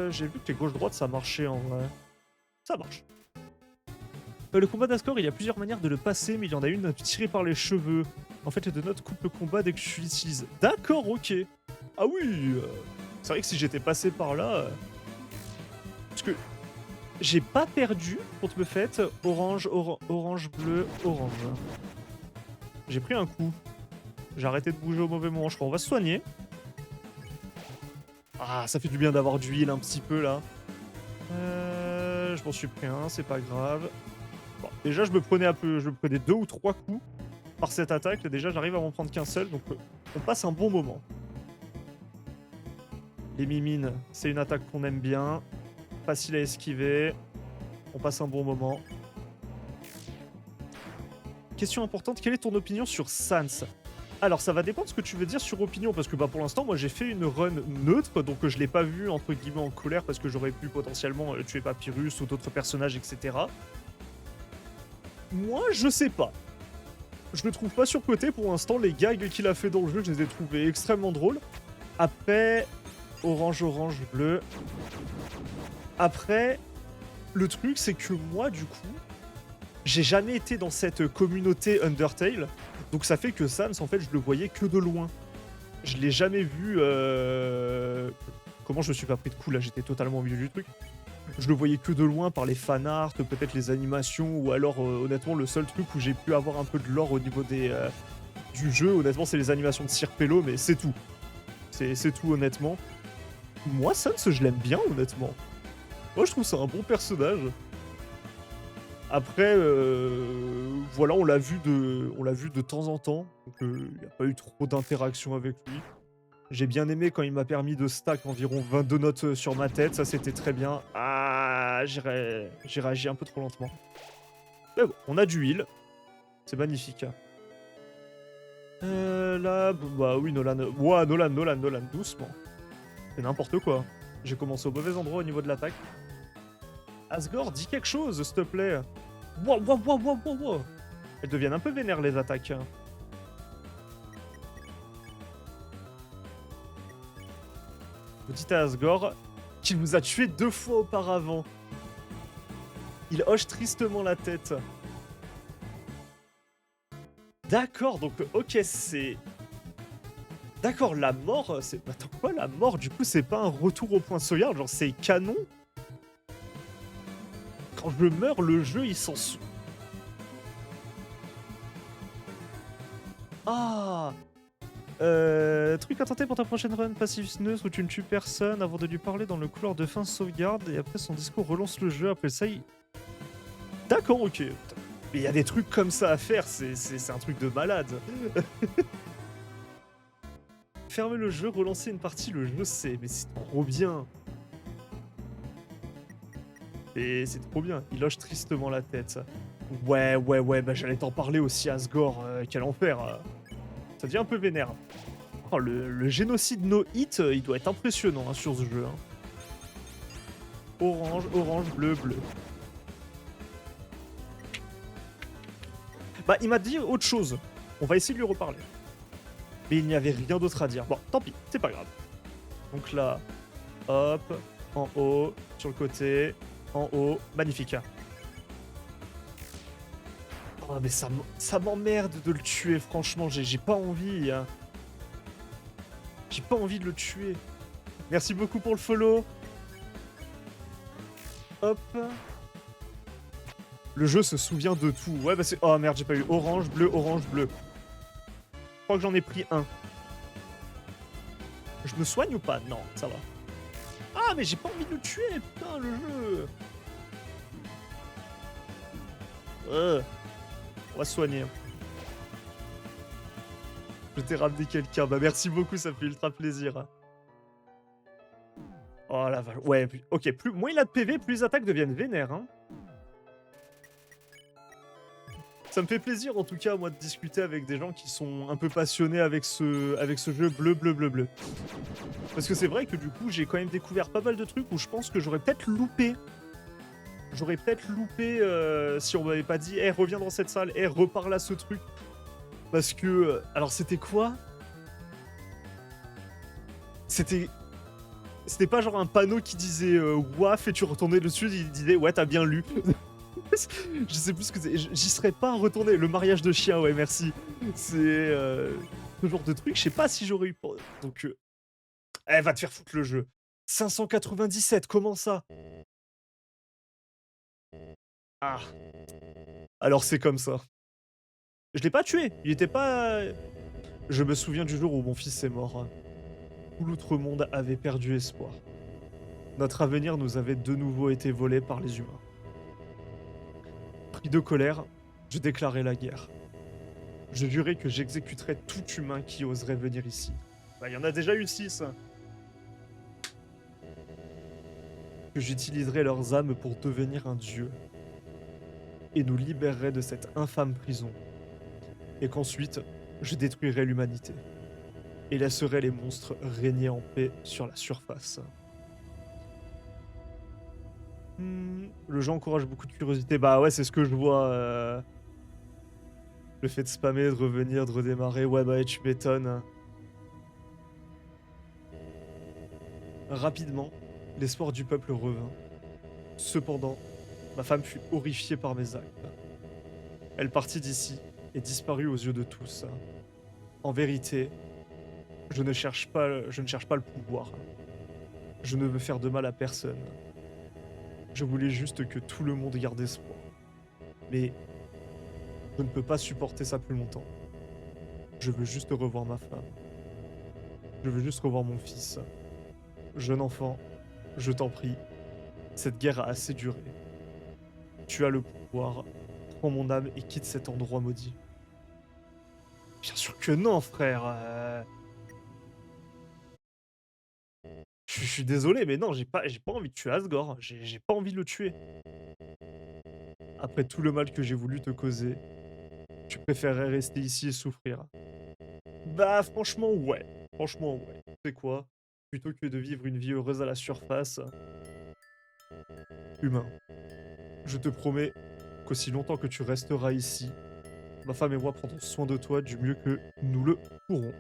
J'ai vu que les gauche-droite, ça marchait en vrai. Ça marche. Le combat d'Asgore, il y a plusieurs manières de le passer, mais il y en a une tirée par les cheveux. En fait, les deux notes coupent le combat dès que je l'utilise. D'accord, ok. Ah oui c'est vrai que si j'étais passé par là... Parce que j'ai pas perdu contre Buffett. Orange, orange, bleu, orange. J'ai pris un coup. J'ai arrêté de bouger au mauvais moment. Je crois qu'on va se soigner. Ah, ça fait du bien d'avoir du heal un petit peu là. Je m'en suis pris un, c'est pas grave. Bon, déjà, je me prenais 2 ou 3 coups par cette attaque. Déjà, j'arrive à m'en prendre qu'un seul, donc on passe un bon moment. Les mimines, c'est une attaque qu'on aime bien. Facile à esquiver. On passe un bon moment. Question importante, quelle est ton opinion sur Sans? Alors ça va dépendre de ce que tu veux dire sur opinion, parce que bah, pour l'instant moi j'ai fait une run neutre, donc je l'ai pas vu entre guillemets en colère parce que j'aurais pu potentiellement tuer Papyrus ou d'autres personnages, etc. Moi je sais pas. Je le trouve pas surcoté pour l'instant, les gags qu'il a fait dans le jeu je les ai trouvés extrêmement drôles. Après, orange, orange, bleu. Après, le truc c'est que moi du coup, j'ai jamais été dans cette communauté Undertale, donc ça fait que Sans, en fait, je le voyais que de loin. Je l'ai jamais vu... Comment je me suis pas pris de coup là, j'étais totalement au milieu du truc. Je le voyais que de loin par les fanarts, peut-être les animations, ou alors honnêtement le seul truc où j'ai pu avoir un peu de lore au niveau du jeu, honnêtement c'est les animations de Sir Pello, mais c'est tout. C'est tout honnêtement. Moi Sans, je l'aime bien honnêtement. Moi je trouve ça un bon personnage. Après, voilà, on l'a vu de temps en temps, donc il n'y a pas eu trop d'interaction avec lui. J'ai bien aimé quand il m'a permis de stack environ 22 notes sur ma tête, ça c'était très bien. Ah, j'ai réagi un peu trop lentement. Mais bon, on a du heal, c'est magnifique. Là, bah oui, Nolan. Ouah, Nolan, doucement. C'est n'importe quoi. J'ai commencé au mauvais endroit au niveau de l'attaque. Asgore, dis quelque chose, s'il te plaît. Wow, wow, wow, wow, wow, wow. Elles deviennent un peu vénères, les attaques. Vous dites à Asgore qu'il vous a tué 2 fois auparavant. Il hoche tristement la tête. D'accord, donc ok, c'est... D'accord, la mort, c'est... Attends, quoi, la mort, du coup, c'est pas un retour au point sauvegarde, genre c'est canon? Quand je meurs, le jeu, il s'en... Ah truc à tenter pour ta prochaine run passif neutre où tu ne tues personne avant de lui parler dans le couloir de fin sauvegarde et après son discours relance le jeu, après ça il... D'accord, ok. Mais il y a des trucs comme ça à faire, c'est un truc de malade. Fermer le jeu, relancer une partie, le jeu c'est... Mais c'est trop bien. Et c'est trop bien, il hoche tristement la tête. Ouais, bah j'allais t'en parler aussi, Asgore, quel enfer. Ça devient un peu vénère. Oh, le génocide no hit, il doit être impressionnant hein, sur ce jeu. Hein. Orange, orange, bleu, bleu. Bah, il m'a dit autre chose. On va essayer de lui reparler. Mais il n'y avait rien d'autre à dire. Bon, tant pis, c'est pas grave. Donc là, hop, en haut, sur le côté, en haut, magnifique. Oh, mais ça m'emmerde de le tuer, franchement, j'ai pas envie. Hein. J'ai pas envie de le tuer. Merci beaucoup pour le follow. Hop. Le jeu se souvient de tout. Ouais, bah c'est... Oh merde, j'ai pas eu orange, bleu, orange, bleu. Je crois que j'en ai pris un. Je me soigne ou pas? Non, ça va. Ah, mais j'ai pas envie de le tuer, putain, le jeu. On va se soigner. Je t'ai ramené quelqu'un. Bah merci beaucoup, ça fait ultra plaisir. Oh la vache. Ouais, ok, moins il a de PV, plus les attaques deviennent vénères. Hein. Ça me fait plaisir en tout cas, moi, de discuter avec des gens qui sont un peu passionnés avec ce jeu bleu, bleu, bleu, bleu. Parce que c'est vrai que du coup, j'ai quand même découvert pas mal de trucs où je pense que j'aurais peut-être loupé. J'aurais peut-être loupé si on m'avait pas dit hey, reviens dans cette salle, hey, reparle à ce truc. Parce que. Alors, c'était quoi? C'était pas genre un panneau qui disait waf et tu retournais dessus, il disait ouais, t'as bien lu. Je sais plus ce que c'est. J'y serais pas retourné. Le mariage de chien, ouais, merci. C'est ce genre de truc. Je sais pas si j'aurais eu. Donc, elle va te faire foutre le jeu. 597, comment ça? Ah. Alors c'est comme ça. Je l'ai pas tué. Il était pas. Je me souviens du jour où mon fils est mort. Tout l'outre-monde avait perdu espoir. Notre avenir nous avait de nouveau été volé par les humains. Pris de colère, je déclarai la guerre. Je jurais que j'exécuterais tout humain qui oserait venir ici. Bah, y en a déjà eu 6. Que j'utiliserais leurs âmes pour devenir un dieu. Et nous libérerais de cette infâme prison. Et qu'ensuite, je détruirais l'humanité. Et laisserais les monstres régner en paix sur la surface. Le jeu encourage beaucoup de curiosité. Bah ouais, c'est ce que je vois. Le fait de spammer, de revenir, de redémarrer. Ouais, bah tu m'étonnes. Rapidement, l'espoir du peuple revint. Cependant, ma femme fut horrifiée par mes actes. Elle partit d'ici et disparut aux yeux de tous. En vérité, je ne cherche pas le pouvoir. Je ne veux faire de mal à personne. Je voulais juste que tout le monde garde espoir. Mais je ne peux pas supporter ça plus longtemps. Je veux juste revoir ma femme. Je veux juste revoir mon fils. Jeune enfant, je t'en prie, cette guerre a assez duré. Tu as le pouvoir. Prends mon âme et quitte cet endroit maudit. Bien sûr que non, frère. Je suis désolé, mais non, j'ai pas envie de tuer Asgore. J'ai pas envie de le tuer. Après tout le mal que j'ai voulu te causer, tu préférerais rester ici et souffrir. Bah, franchement, ouais. Franchement, ouais. Tu sais quoi? Plutôt que de vivre une vie heureuse à la surface. Humain, je te promets qu'aussi longtemps que tu resteras ici, ma femme et moi prendrons soin de toi du mieux que nous le pourrons.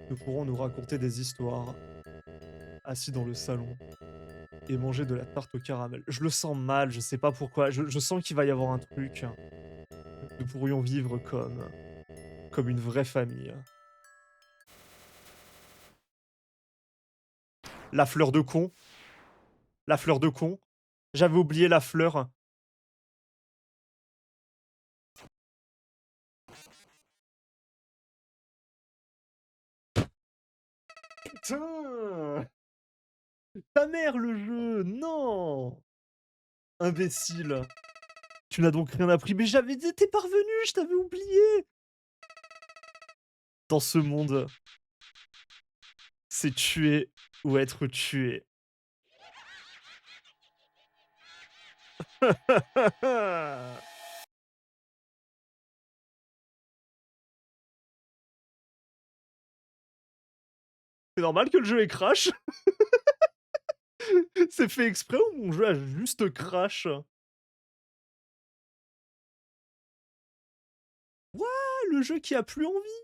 Nous pourrons nous raconter des histoires, assis dans le salon, et manger de la tarte au caramel. Je le sens mal, je sais pas pourquoi. Je sens qu'il va y avoir un truc. Nous pourrions vivre comme une vraie famille. La fleur de con. La fleur de con. J'avais oublié la fleur. Putain! Ta mère, le jeu! Non! Imbécile. Tu n'as donc rien appris. Mais j'avais dit, t'es parvenu, je t'avais oublié! Dans ce monde, c'est tuer ou être tué. C'est normal que le jeu ait crash. C'est fait exprès ou mon jeu a juste crash? What? Le jeu qui a plus envie?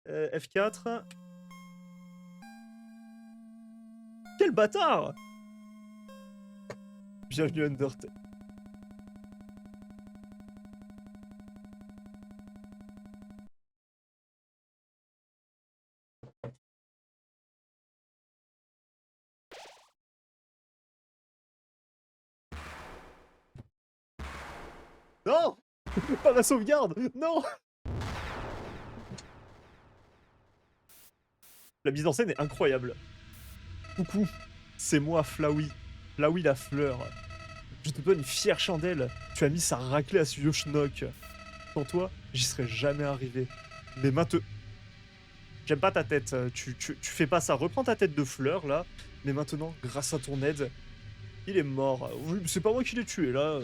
F4. Quel bâtard! Bienvenue Undertale. Non! Pas la sauvegarde! Non! La mise en scène est incroyable. Coucou, c'est moi, Flowey. Flowey la fleur. Je te donne une fière chandelle. Tu as mis sa raclée à ce vieux schnock. Sans toi, j'y serais jamais arrivé. Mais maintenant... J'aime pas ta tête, tu fais pas ça. Reprends ta tête de fleur, là. Mais maintenant, grâce à ton aide, il est mort. Oui, c'est pas moi qui l'ai tué, là,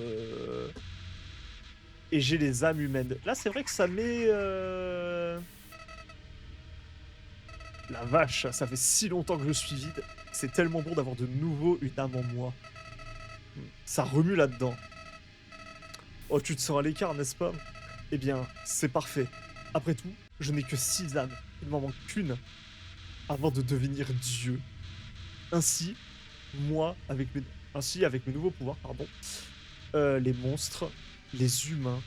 et j'ai les âmes humaines. Là, c'est vrai que ça met, la vache, ça fait si longtemps que je suis vide. C'est tellement bon d'avoir de nouveau une âme en moi. Ça remue là-dedans. Oh, tu te sens à l'écart, n'est-ce pas? Eh bien, c'est parfait. Après tout, je n'ai que 6 âmes. Il m'en manque qu'une avant de devenir Dieu. Ainsi, moi, avec mes nouveaux pouvoirs, pardon, les monstres, les humains,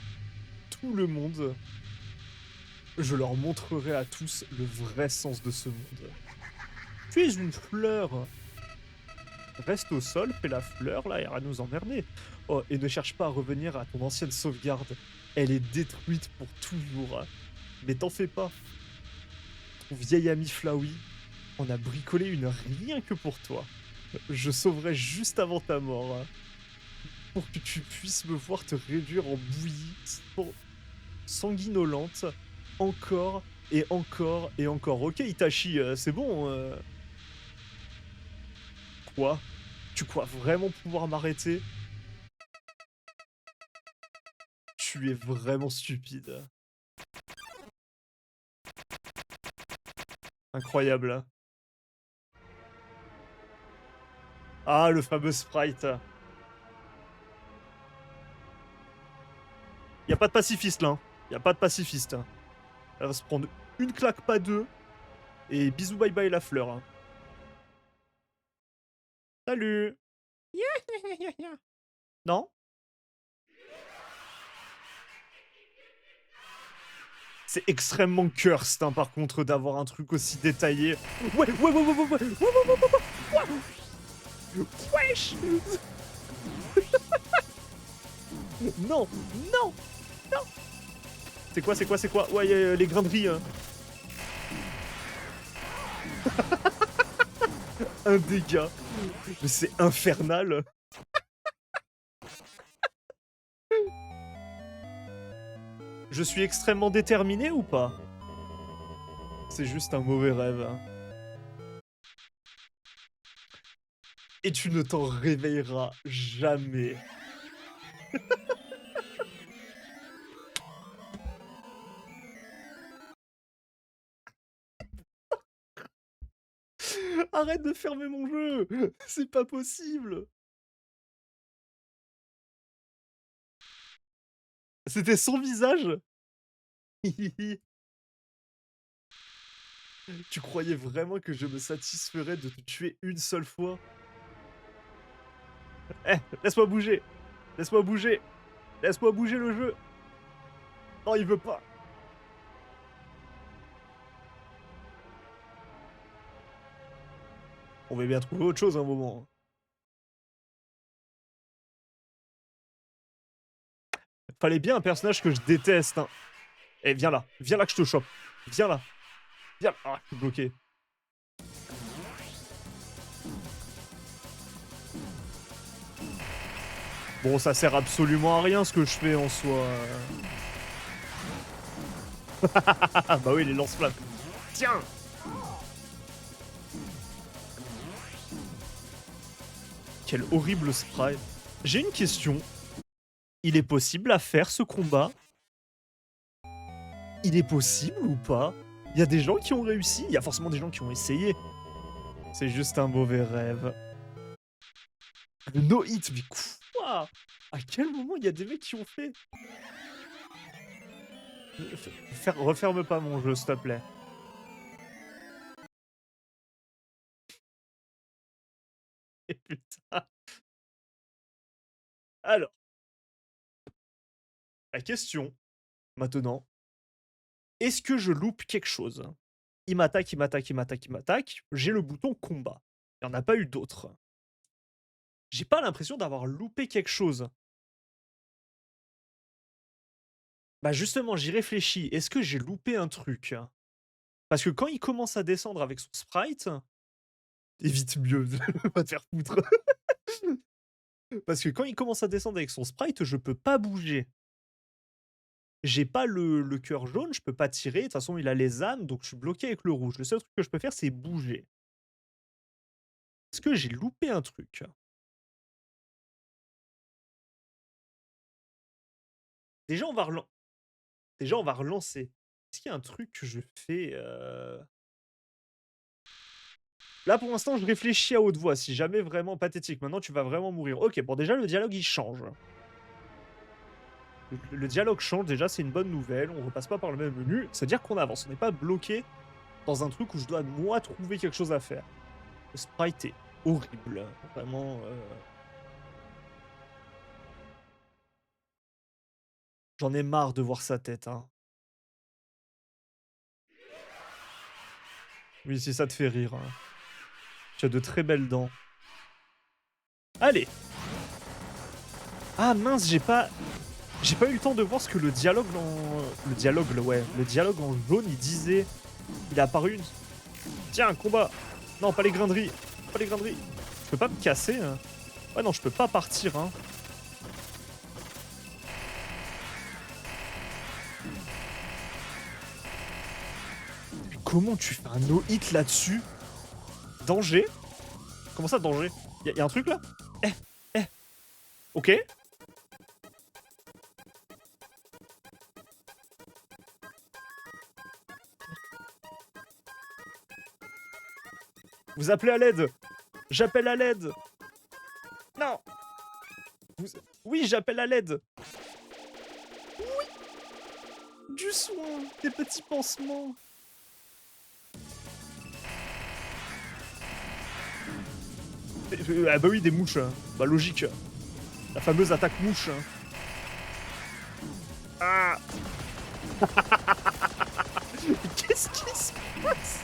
tout le monde, je leur montrerai à tous le vrai sens de ce monde. Tu es une fleur. Reste au sol, fais la fleur, là, et à nous emmerder. Oh, et ne cherche pas à revenir à ton ancienne sauvegarde. Elle est détruite pour toujours. Mais t'en fais pas. Ton vieil ami Flowey en a bricolé une rien que pour toi. Je sauverai juste avant ta mort. Pour que tu puisses me voir te réduire en bouillie sanguinolente. Encore et encore et encore. Ok, Itachi, c'est bon. Quoi? Tu crois vraiment pouvoir m'arrêter? Tu es vraiment stupide. Incroyable. Ah, le fameux sprite. Y a pas de pacifiste là. Hein. Y a pas de pacifiste. Elle va se prendre une claque, pas deux. Et bisous, bye bye la fleur. Hein. Salut. Non? C'est extrêmement cursed, hein, par contre, d'avoir un truc aussi détaillé. Ouais, ouais, ouais, ouais, ouais, ouais, ouais, ouais, wesh. Non, non, non. C'est quoi, c'est quoi, c'est quoi? Ouais, les grains de riz. Hein. Un dégât. Mais c'est infernal. Je suis extrêmement déterminé ou pas? C'est juste un mauvais rêve. Hein. Et tu ne t'en réveilleras jamais. Arrête de fermer mon jeu. C'est pas possible. C'était son visage. Tu croyais vraiment que je me satisferais de te tuer une seule fois? Eh, laisse-moi bouger. Laisse-moi bouger. Laisse-moi bouger le jeu. Non, il veut pas. On va bien trouver autre chose à un moment. Fallait bien un personnage que je déteste. Hein. Eh, viens là. Viens là que je te chope. Viens là. Viens. Ah, je suis bloqué. Bon, ça sert absolument à rien ce que je fais en soi. Bah oui, les lance-flammes. Tiens. Quel horrible sprite. J'ai une question. Il est possible à faire ce combat? Il est possible ou pas? Il y a des gens qui ont réussi, il y a forcément des gens qui ont essayé. C'est juste un mauvais rêve. Le no hit, mais quoi? À quel moment il y a des mecs qui ont fait? Referme pas mon jeu, s'il te plaît. Et putain. Alors, la question, maintenant, est-ce que je loupe quelque chose? Il m'attaque, il m'attaque, il m'attaque, il m'attaque. J'ai le bouton combat. Il n'y en a pas eu d'autres. J'ai pas l'impression d'avoir loupé quelque chose. Bah justement, j'y réfléchis. Est-ce que j'ai loupé un truc? Parce que quand il commence à descendre avec son sprite, évite mieux, va te faire foutre. Parce que quand il commence à descendre avec son sprite, je peux pas bouger. J'ai pas le cœur jaune, je peux pas tirer. De toute façon, il a les âmes, donc je suis bloqué avec le rouge. Le seul truc que je peux faire, c'est bouger. Est-ce que j'ai loupé un truc? Déjà, on va relan déjà, on va relancer. Est-ce qu'il y a un truc que je fais, Là, pour l'instant, je réfléchis à haute voix, si jamais vraiment pathétique. Maintenant, tu vas vraiment mourir. OK, bon, déjà, le dialogue, il change. Le dialogue change, déjà, c'est une bonne nouvelle. On repasse pas par le même menu. C'est-à-dire qu'on avance. On n'est pas bloqué dans un truc où je dois, moi, trouver quelque chose à faire. Le sprite est horrible. Vraiment, j'en ai marre de voir sa tête, hein. Oui, si ça te fait rire, hein. Tu as de très belles dents. Allez! Ah mince, j'ai pas eu le temps de voir ce que le dialogue le dialogue, ouais, le dialogue en jaune, il disait. Il est apparu une tiens, combat! Non, pas les graineries! Pas les graineries! Je peux pas me casser, hein? Ouais, non, je peux pas partir, hein. Comment tu fais un no-hit là-dessus? Danger? Comment ça, danger? Y a un truc là? Eh! Eh! OK. Vous appelez à l'aide! J'appelle à l'aide! Non! Vous oui, j'appelle à l'aide! Du soin! Des petits pansements! Ah bah oui, des mouches, hein. Bah logique. La fameuse attaque mouche, hein. Ah! Qu'est-ce qui se passe?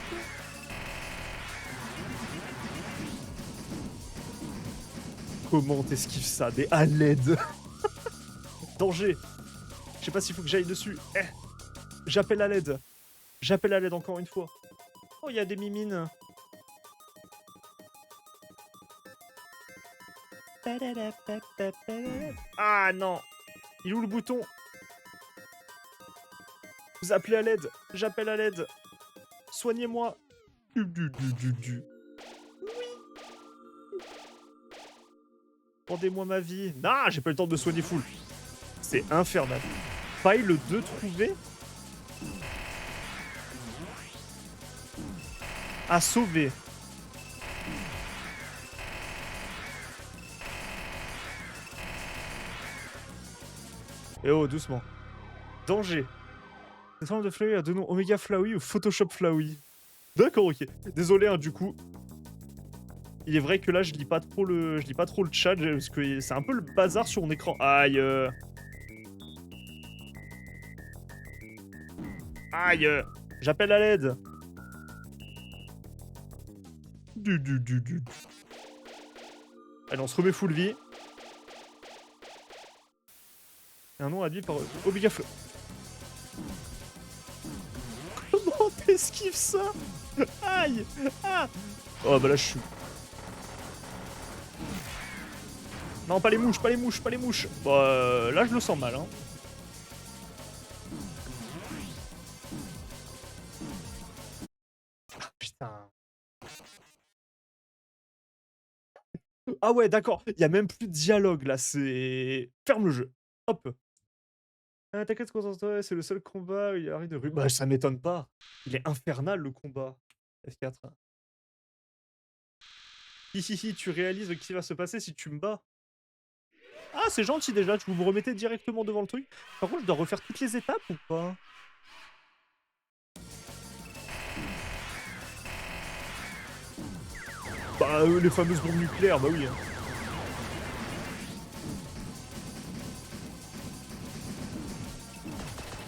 Comment t'esquives ça? Mais à l'aide! Danger! Je sais pas s'il faut que j'aille dessus. Eh! J'appelle à l'aide! J'appelle à l'aide encore une fois. Oh, il y a des mimines. Ah non! Il est où le bouton? Vous appelez à l'aide! J'appelle à l'aide! Soignez-moi! Du. Rendez-moi ma vie! Non, j'ai pas eu le temps de soigner full. C'est infernal. Faille le 2 trouvé? À sauver. Eh oh, doucement. Danger. Cette forme de Flowey a deux noms, Omega Flowey ou Photoshop Flowey. D'accord, ok. Désolé, hein, du coup. Il est vrai que là, je lis pas trop le chat, parce que c'est un peu le bazar sur mon écran. Aïe. Aïe. J'appelle à l'aide. Du. Allez, on se remet full vie. Un nom habillé par Omega Flow. Comment t'esquives ça? Aïe. Ah. Oh, bah là, je suis... Non, pas les mouches, pas les mouches, pas les mouches. Bah, là, je le sens mal, hein. Ah, putain. Ah ouais, d'accord. Il y a même plus de dialogue, là. C'est... Ferme le jeu. Hop. T'inquiète, concentre-toi, c'est le seul combat où il arrive de rue. Bah, ça m'étonne pas. Il est infernal, le combat. F4. Hihihi, tu réalises ce qui va se passer si tu me bats. Ah, c'est gentil déjà, vous me remettez directement devant le truc. Par contre, je dois refaire toutes les étapes ou pas? Bah, les fameuses bombes nucléaires, bah oui. Hein.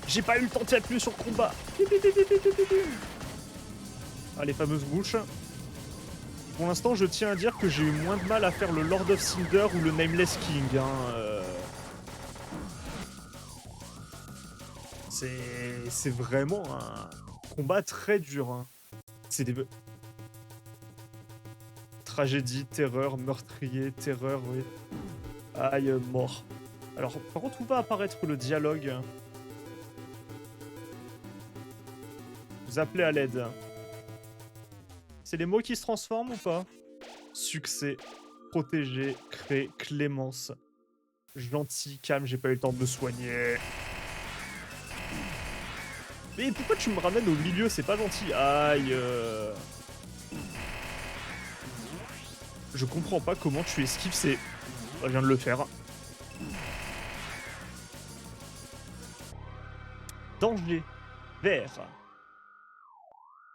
J'ai pas eu le temps d'appuyer sur combat. Ah, les fameuses mouches. Pour l'instant, je tiens à dire que j'ai eu moins de mal à faire le Lord of Cinder ou le Nameless King. Hein. C'est vraiment un combat très dur. Hein. C'est des... Tragédie, terreur, meurtrier, terreur, oui. Aïe, mort. Alors, par contre, où va apparaître le dialogue? Vous appelez à l'aide. C'est les mots qui se transforment ou pas? Succès, protégé, cré, clémence. Gentil, calme, j'ai pas eu le temps de me soigner. Mais pourquoi tu me ramènes au milieu? C'est pas gentil. Aïe. Je comprends pas comment tu esquives ces... Je viens de le faire. Danger. Vert.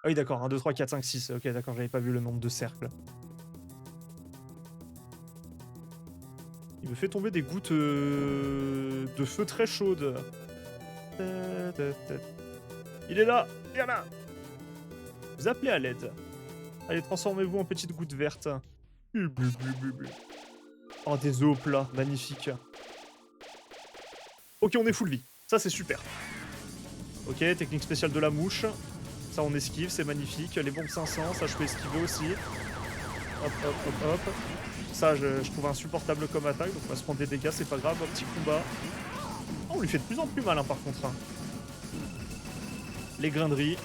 Ah oui, d'accord. 1, 2, 3, 4, 5, 6. Ok, d'accord, j'avais pas vu le nombre de cercles. Il me fait tomber des gouttes de feu très chaudes. Il est là. Viens là. Vous appelez à l'aide. Allez, transformez-vous en petite goutte verte. Oh, des œufs au plat. Magnifique. Ok, on est full vie. Ça, c'est super. Ok, technique spéciale de la mouche. Ça, on esquive, c'est magnifique. Les bombes 500, ça, je peux esquiver aussi. Hop, hop, hop, hop. Ça, je trouve insupportable comme attaque, donc on va se prendre des dégâts, c'est pas grave. Un petit combat. Oh, on lui fait de plus en plus mal, hein, par contre. Hein. Les graineries.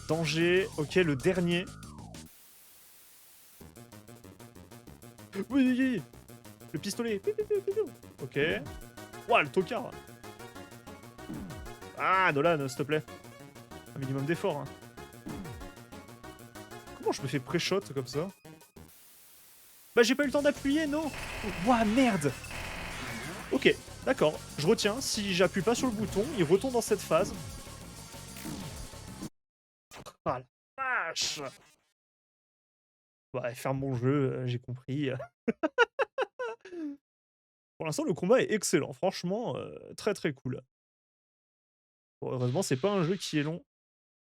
Danger. Ok, le dernier. Oui, oui, oui. Le pistolet. Ok. Ouah, le tocard. Ah, Nolan, s'il te plaît. Un minimum d'effort. Hein. Comment je me fais pré-shot comme ça? Bah, j'ai pas eu le temps d'appuyer, non. Ouah, merde. Ok, d'accord. Je retiens. Si j'appuie pas sur le bouton, il retourne dans cette phase. Ah la vache. Ouais, faire mon jeu, j'ai compris. Pour l'instant, le combat est excellent. Franchement, très très cool. Bon, heureusement, c'est pas un jeu qui est long.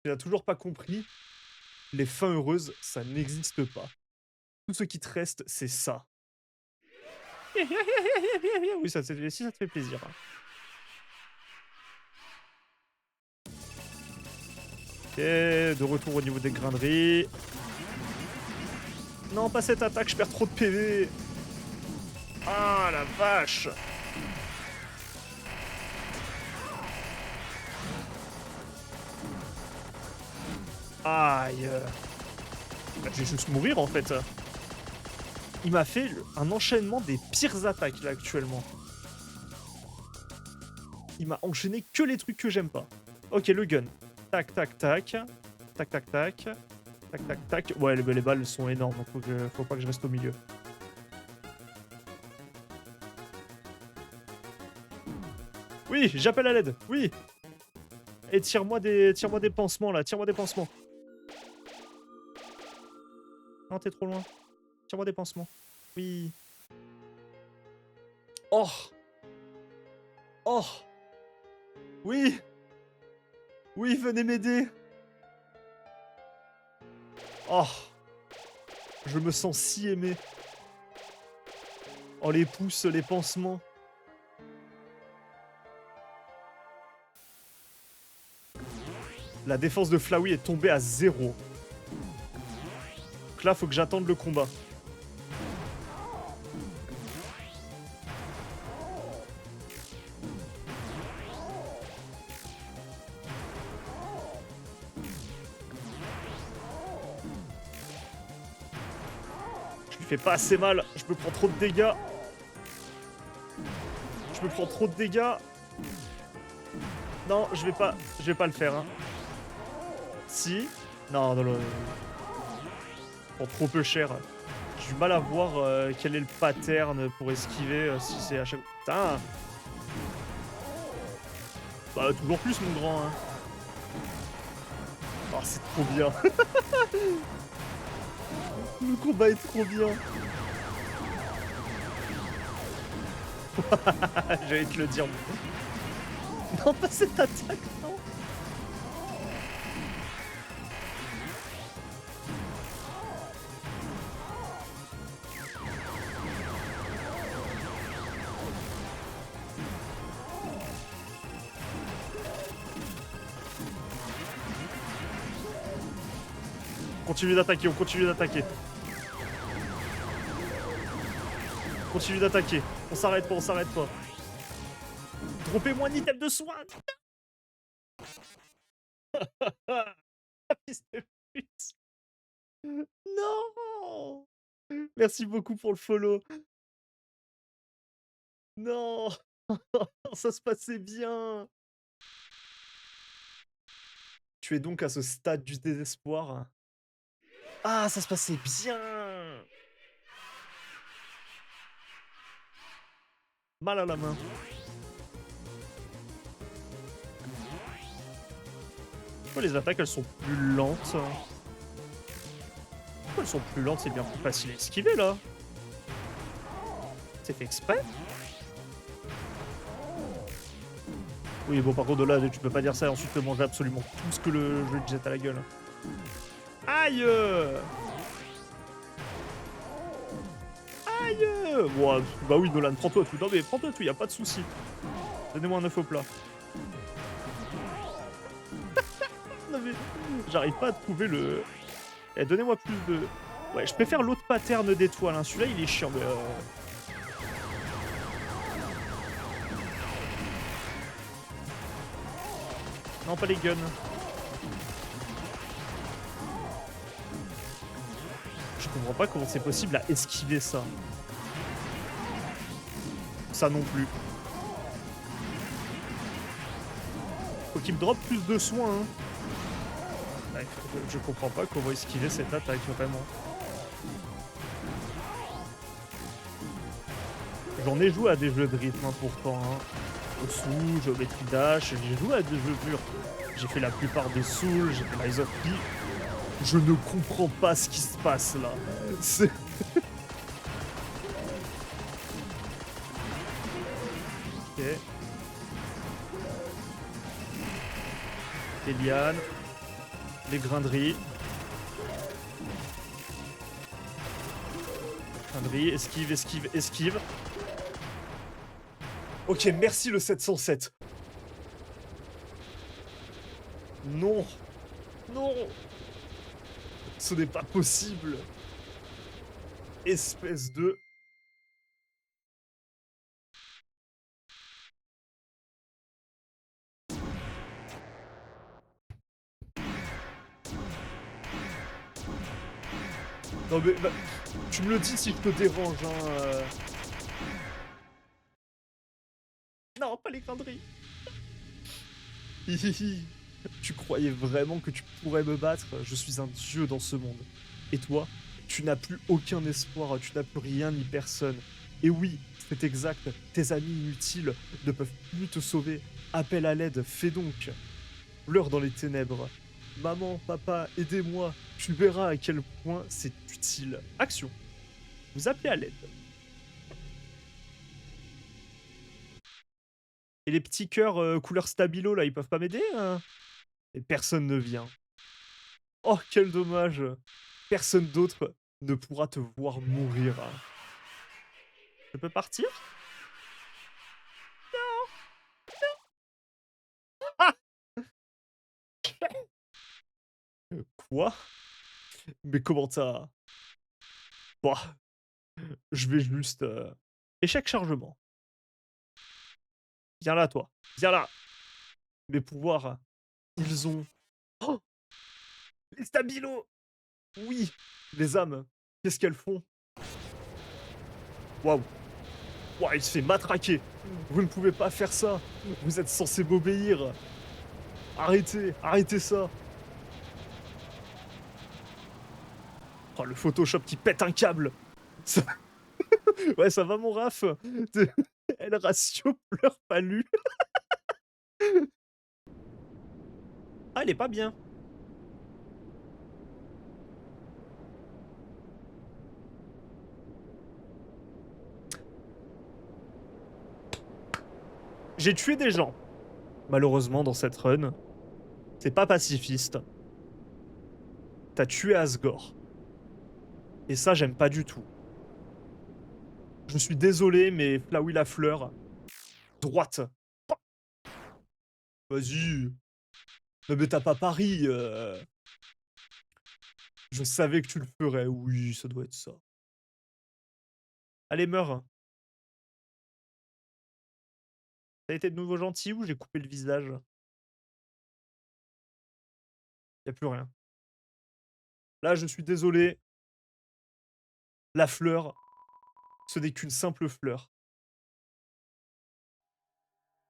Tu n'as toujours pas compris. Les fins heureuses, ça n'existe pas. Tout ce qui te reste, c'est ça. Oui, ça, si ça te fait plaisir. Hein. Ok, de retour au niveau des graineries. Non, pas cette attaque, je perds trop de PV. Ah, la vache. Aïe. Bah, je vais juste mourir, en fait. Il m'a fait un enchaînement des pires attaques, là, actuellement. Il m'a enchaîné que les trucs que j'aime pas. Ok, le gun. Tac, tac, tac. Tac, tac, tac. Tac, tac, tac. Ouais, les balles sont énormes, donc faut pas que je reste au milieu. Oui, j'appelle à l'aide. Oui. Et tire-moi des pansements, là. Tire-moi des pansements. Non, t'es trop loin. Tire-moi des pansements. Oui. Oh. Oh. Oui. Oui, venez m'aider. Oh. Je me sens si aimé. Oh, les pouces, les pansements. La défense de Flowey est tombée à 0. Donc là, faut que j'attende le combat. Je lui fais pas assez mal. Je me prends trop de dégâts. Je me prends trop de dégâts. Non, je vais pas le faire. Hein. Si. Non, non, non. Pour trop peu cher. J'ai du mal à voir quel est le pattern pour esquiver si c'est à chaque... Putain. Bah, toujours plus, mon grand. Hein. Oh, c'est trop bien. Le combat est trop bien. J'allais te le dire. Non, pas cette attaque, non. Continue d'attaquer, on continue d'attaquer. Continue d'attaquer. On s'arrête pas, on s'arrête pas. Droppez-moi un item de soin. Ah, fils de pute. Non! Merci beaucoup pour le follow. Non! Ça se passait bien. Tu es donc à ce stade du désespoir. Ah, ça se passait bien! Mal à la main. Pourquoi les attaques, elles sont plus lentes? Pourquoi elles sont plus lentes? C'est bien plus facile à esquiver, là. C'est fait exprès? Oui, bon, par contre, de là, tu peux pas dire ça et ensuite te manger absolument tout ce que le jeu te jette à la gueule. Aïe! Aïe! Ouah, bah oui, Nolan, prends-toi tout. Non, mais prends-toi tout, y a pas de souci. Donnez-moi un œuf au plat. Non, mais j'arrive pas à trouver le. Eh, donnez-moi plus de. Ouais, je préfère l'autre pattern d'étoiles. Hein. Celui-là, il est chiant, mais. Non, pas les guns. Je comprends pas comment c'est possible à esquiver ça. Ça non plus. Faut qu'il me drop plus de soins. Hein. Ouais, je comprends pas comment esquiver cette attaque, vraiment. J'en ai joué à des jeux de rythme, hein, pourtant. Hein. Osu, Geometry Dash, j'ai joué à des jeux durs. J'ai fait la plupart des Souls, j'ai fait Rise of P. Je ne comprends pas ce qui se passe là. C'est... Ok. Les lianes. Les grinderies. Grinderie, esquive, esquive, esquive. Ok, merci le 707. Non. Non. Ce n'est pas possible. Espèce de... Non mais... Bah, tu me le dis si je te dérange, hein. Non, pas les grinderies. Hihihi. Tu croyais vraiment que tu pourrais me battre? Je suis un dieu dans ce monde. Et toi, tu n'as plus aucun espoir, tu n'as plus rien ni personne. Et oui, c'est exact, tes amis inutiles ne peuvent plus te sauver. Appelle à l'aide, fais donc. Pleure dans les ténèbres. Maman, papa, aidez-moi. Tu verras à quel point c'est utile. Action. Vous appelez à l'aide. Et les petits cœurs couleur stabilo, là, ils peuvent pas m'aider hein. Et personne ne vient. Oh, quel dommage. Personne d'autre ne pourra te voir mourir. Je peux partir? Ah! Quoi? Mais comment t'as... Bah, je vais juste... Échec chargement. Viens là, toi. Viens là. Mes pouvoirs, ils ont... Oh! Les stabilos! Oui! Les âmes, qu'est-ce qu'elles font? Waouh! Waouh, il se fait matraquer! Vous ne pouvez pas faire ça! Vous êtes censé m'obéir! Arrêtez! Arrêtez ça! Oh, le Photoshop qui pète un câble! Ça... Ouais, ça va mon Raph? El Ratio pleure pas lu. Ah, elle est pas bien. J'ai tué des gens. Malheureusement, dans cette run, c'est pas pacifiste. T'as tué Asgore. Et ça, j'aime pas du tout. Je suis désolé, mais là où il a fleur, droite. Vas-y. Ne me tape pas Paris. Je savais que tu le ferais. Oui, ça doit être ça. Allez, meurs. Ça a été de nouveau gentil ou j'ai coupé le visage? Y a plus rien. Là, je suis désolé, la fleur, ce n'est qu'une simple fleur.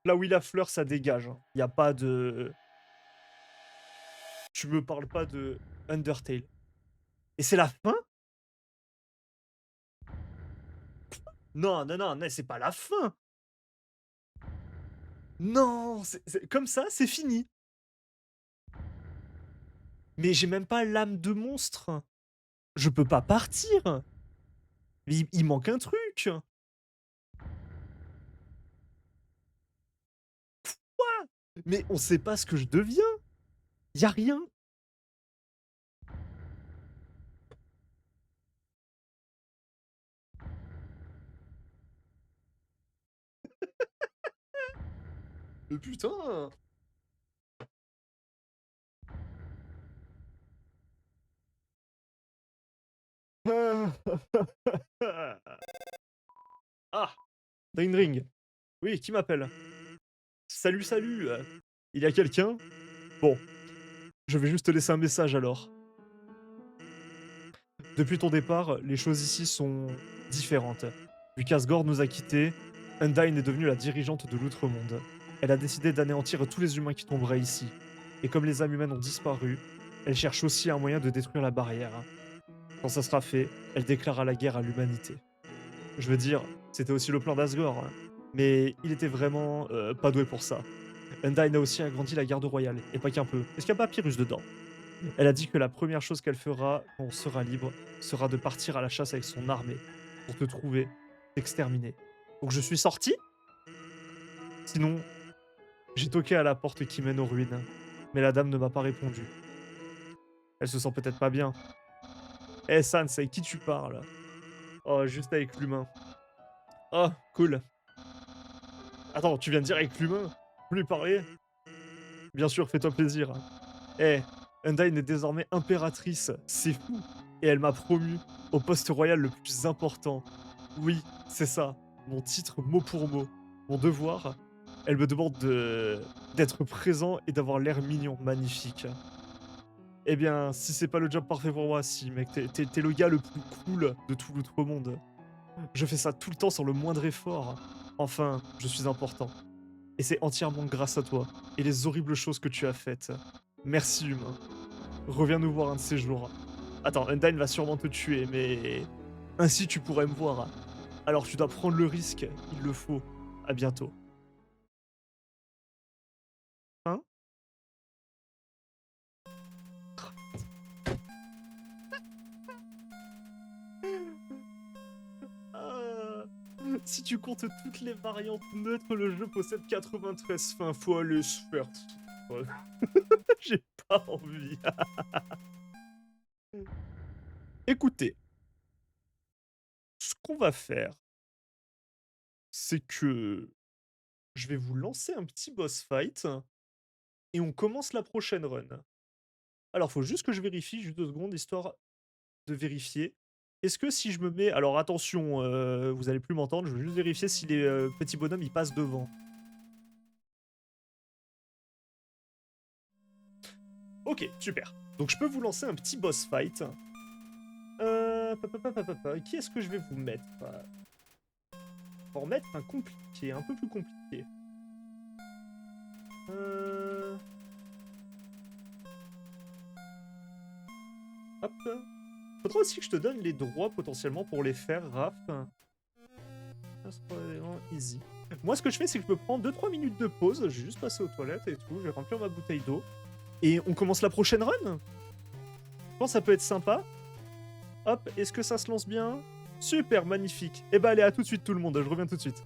Là oui, la fleur, ça dégage, hein. Y a pas de tu me parles pas de Undertale. Et c'est la fin? Non, non, non, non, c'est pas la fin! Non! C'est comme ça, c'est fini. Mais j'ai même pas l'âme de monstre. Je peux pas partir. Il manque un truc. Mais on sait pas ce que je deviens. Y a rien. Mais putain! Ah! Ding Ring. Oui, qui m'appelle? Salut, salut, il y a quelqu'un? Bon, je vais juste te laisser un message alors. Depuis ton départ, les choses ici sont différentes. Vu qu'Asgore nous a quittés, Undyne est devenue la dirigeante de l'Outre-Monde. Elle a décidé d'anéantir tous les humains qui tomberaient ici. Et comme les âmes humaines ont disparu, elle cherche aussi un moyen de détruire la barrière. Quand ça sera fait, elle déclarera la guerre à l'humanité. Je veux dire, c'était aussi le plan d'Asgore, hein. Mais il était vraiment pas doué pour ça. Undyne a aussi agrandi la garde royale, et pas qu'un peu. Est-ce qu'il y a Papyrus dedans? Elle a dit que la première chose qu'elle fera quand on sera libre sera de partir à la chasse avec son armée pour te trouver, t'exterminer. Donc je suis sorti. Sinon, j'ai toqué à la porte qui mène aux ruines, mais la dame ne m'a pas répondu. Elle se sent peut-être pas bien. Eh San, c'est avec qui tu parles? Oh, juste avec l'humain. Oh, cool. Attends, tu viens de dire avec l'humain? Vous lui parler? Bien sûr, fais-toi plaisir. Eh, Undyne est désormais impératrice, c'est fou. Et elle m'a promu au poste royal le plus important. Oui, c'est ça, mon titre mot pour mot. Mon devoir, elle me demande d'être présent et d'avoir l'air mignon, magnifique. Eh bien, si c'est pas le job parfait pour moi, si mec, t'es le gars le plus cool de tout l'autre monde. Je fais ça tout le temps sans le moindre effort. Enfin, je suis important. Et c'est entièrement grâce à toi et les horribles choses que tu as faites. Merci humain. Reviens nous voir un de ces jours. Attends, Undyne va sûrement te tuer, mais ainsi tu pourrais me voir. Alors tu dois prendre le risque, il le faut. À bientôt. Hein? Ah. Si tu comptes toutes les variantes neutres, le jeu possède 93 fins. Faut aller se faire. Ouais. J'ai pas envie. Écoutez, ce qu'on va faire, c'est que je vais vous lancer un petit boss fight et on commence la prochaine run. Alors, faut juste que je vérifie, juste 2 secondes, histoire de vérifier. Est-ce que si je me mets alors attention, vous allez plus m'entendre, je veux juste vérifier si les, petits bonhommes, ils passent devant. OK, super. Donc je peux vous lancer un petit boss fight. Qui est-ce que je vais vous mettre? Pour mettre un compliqué, un peu plus compliqué. Hop. Faudra aussi que je te donne les droits potentiellement pour les faire, Raph. Ça sera vraiment easy. Moi, ce que je fais, c'est que je me prends 2-3 minutes de pause. Je vais juste passer aux toilettes et tout. Je vais remplir ma bouteille d'eau. Et on commence la prochaine run. Je pense que ça peut être sympa. Hop, est-ce que ça se lance bien? Super, magnifique. Eh ben, allez, à tout de suite tout le monde. Je reviens tout de suite.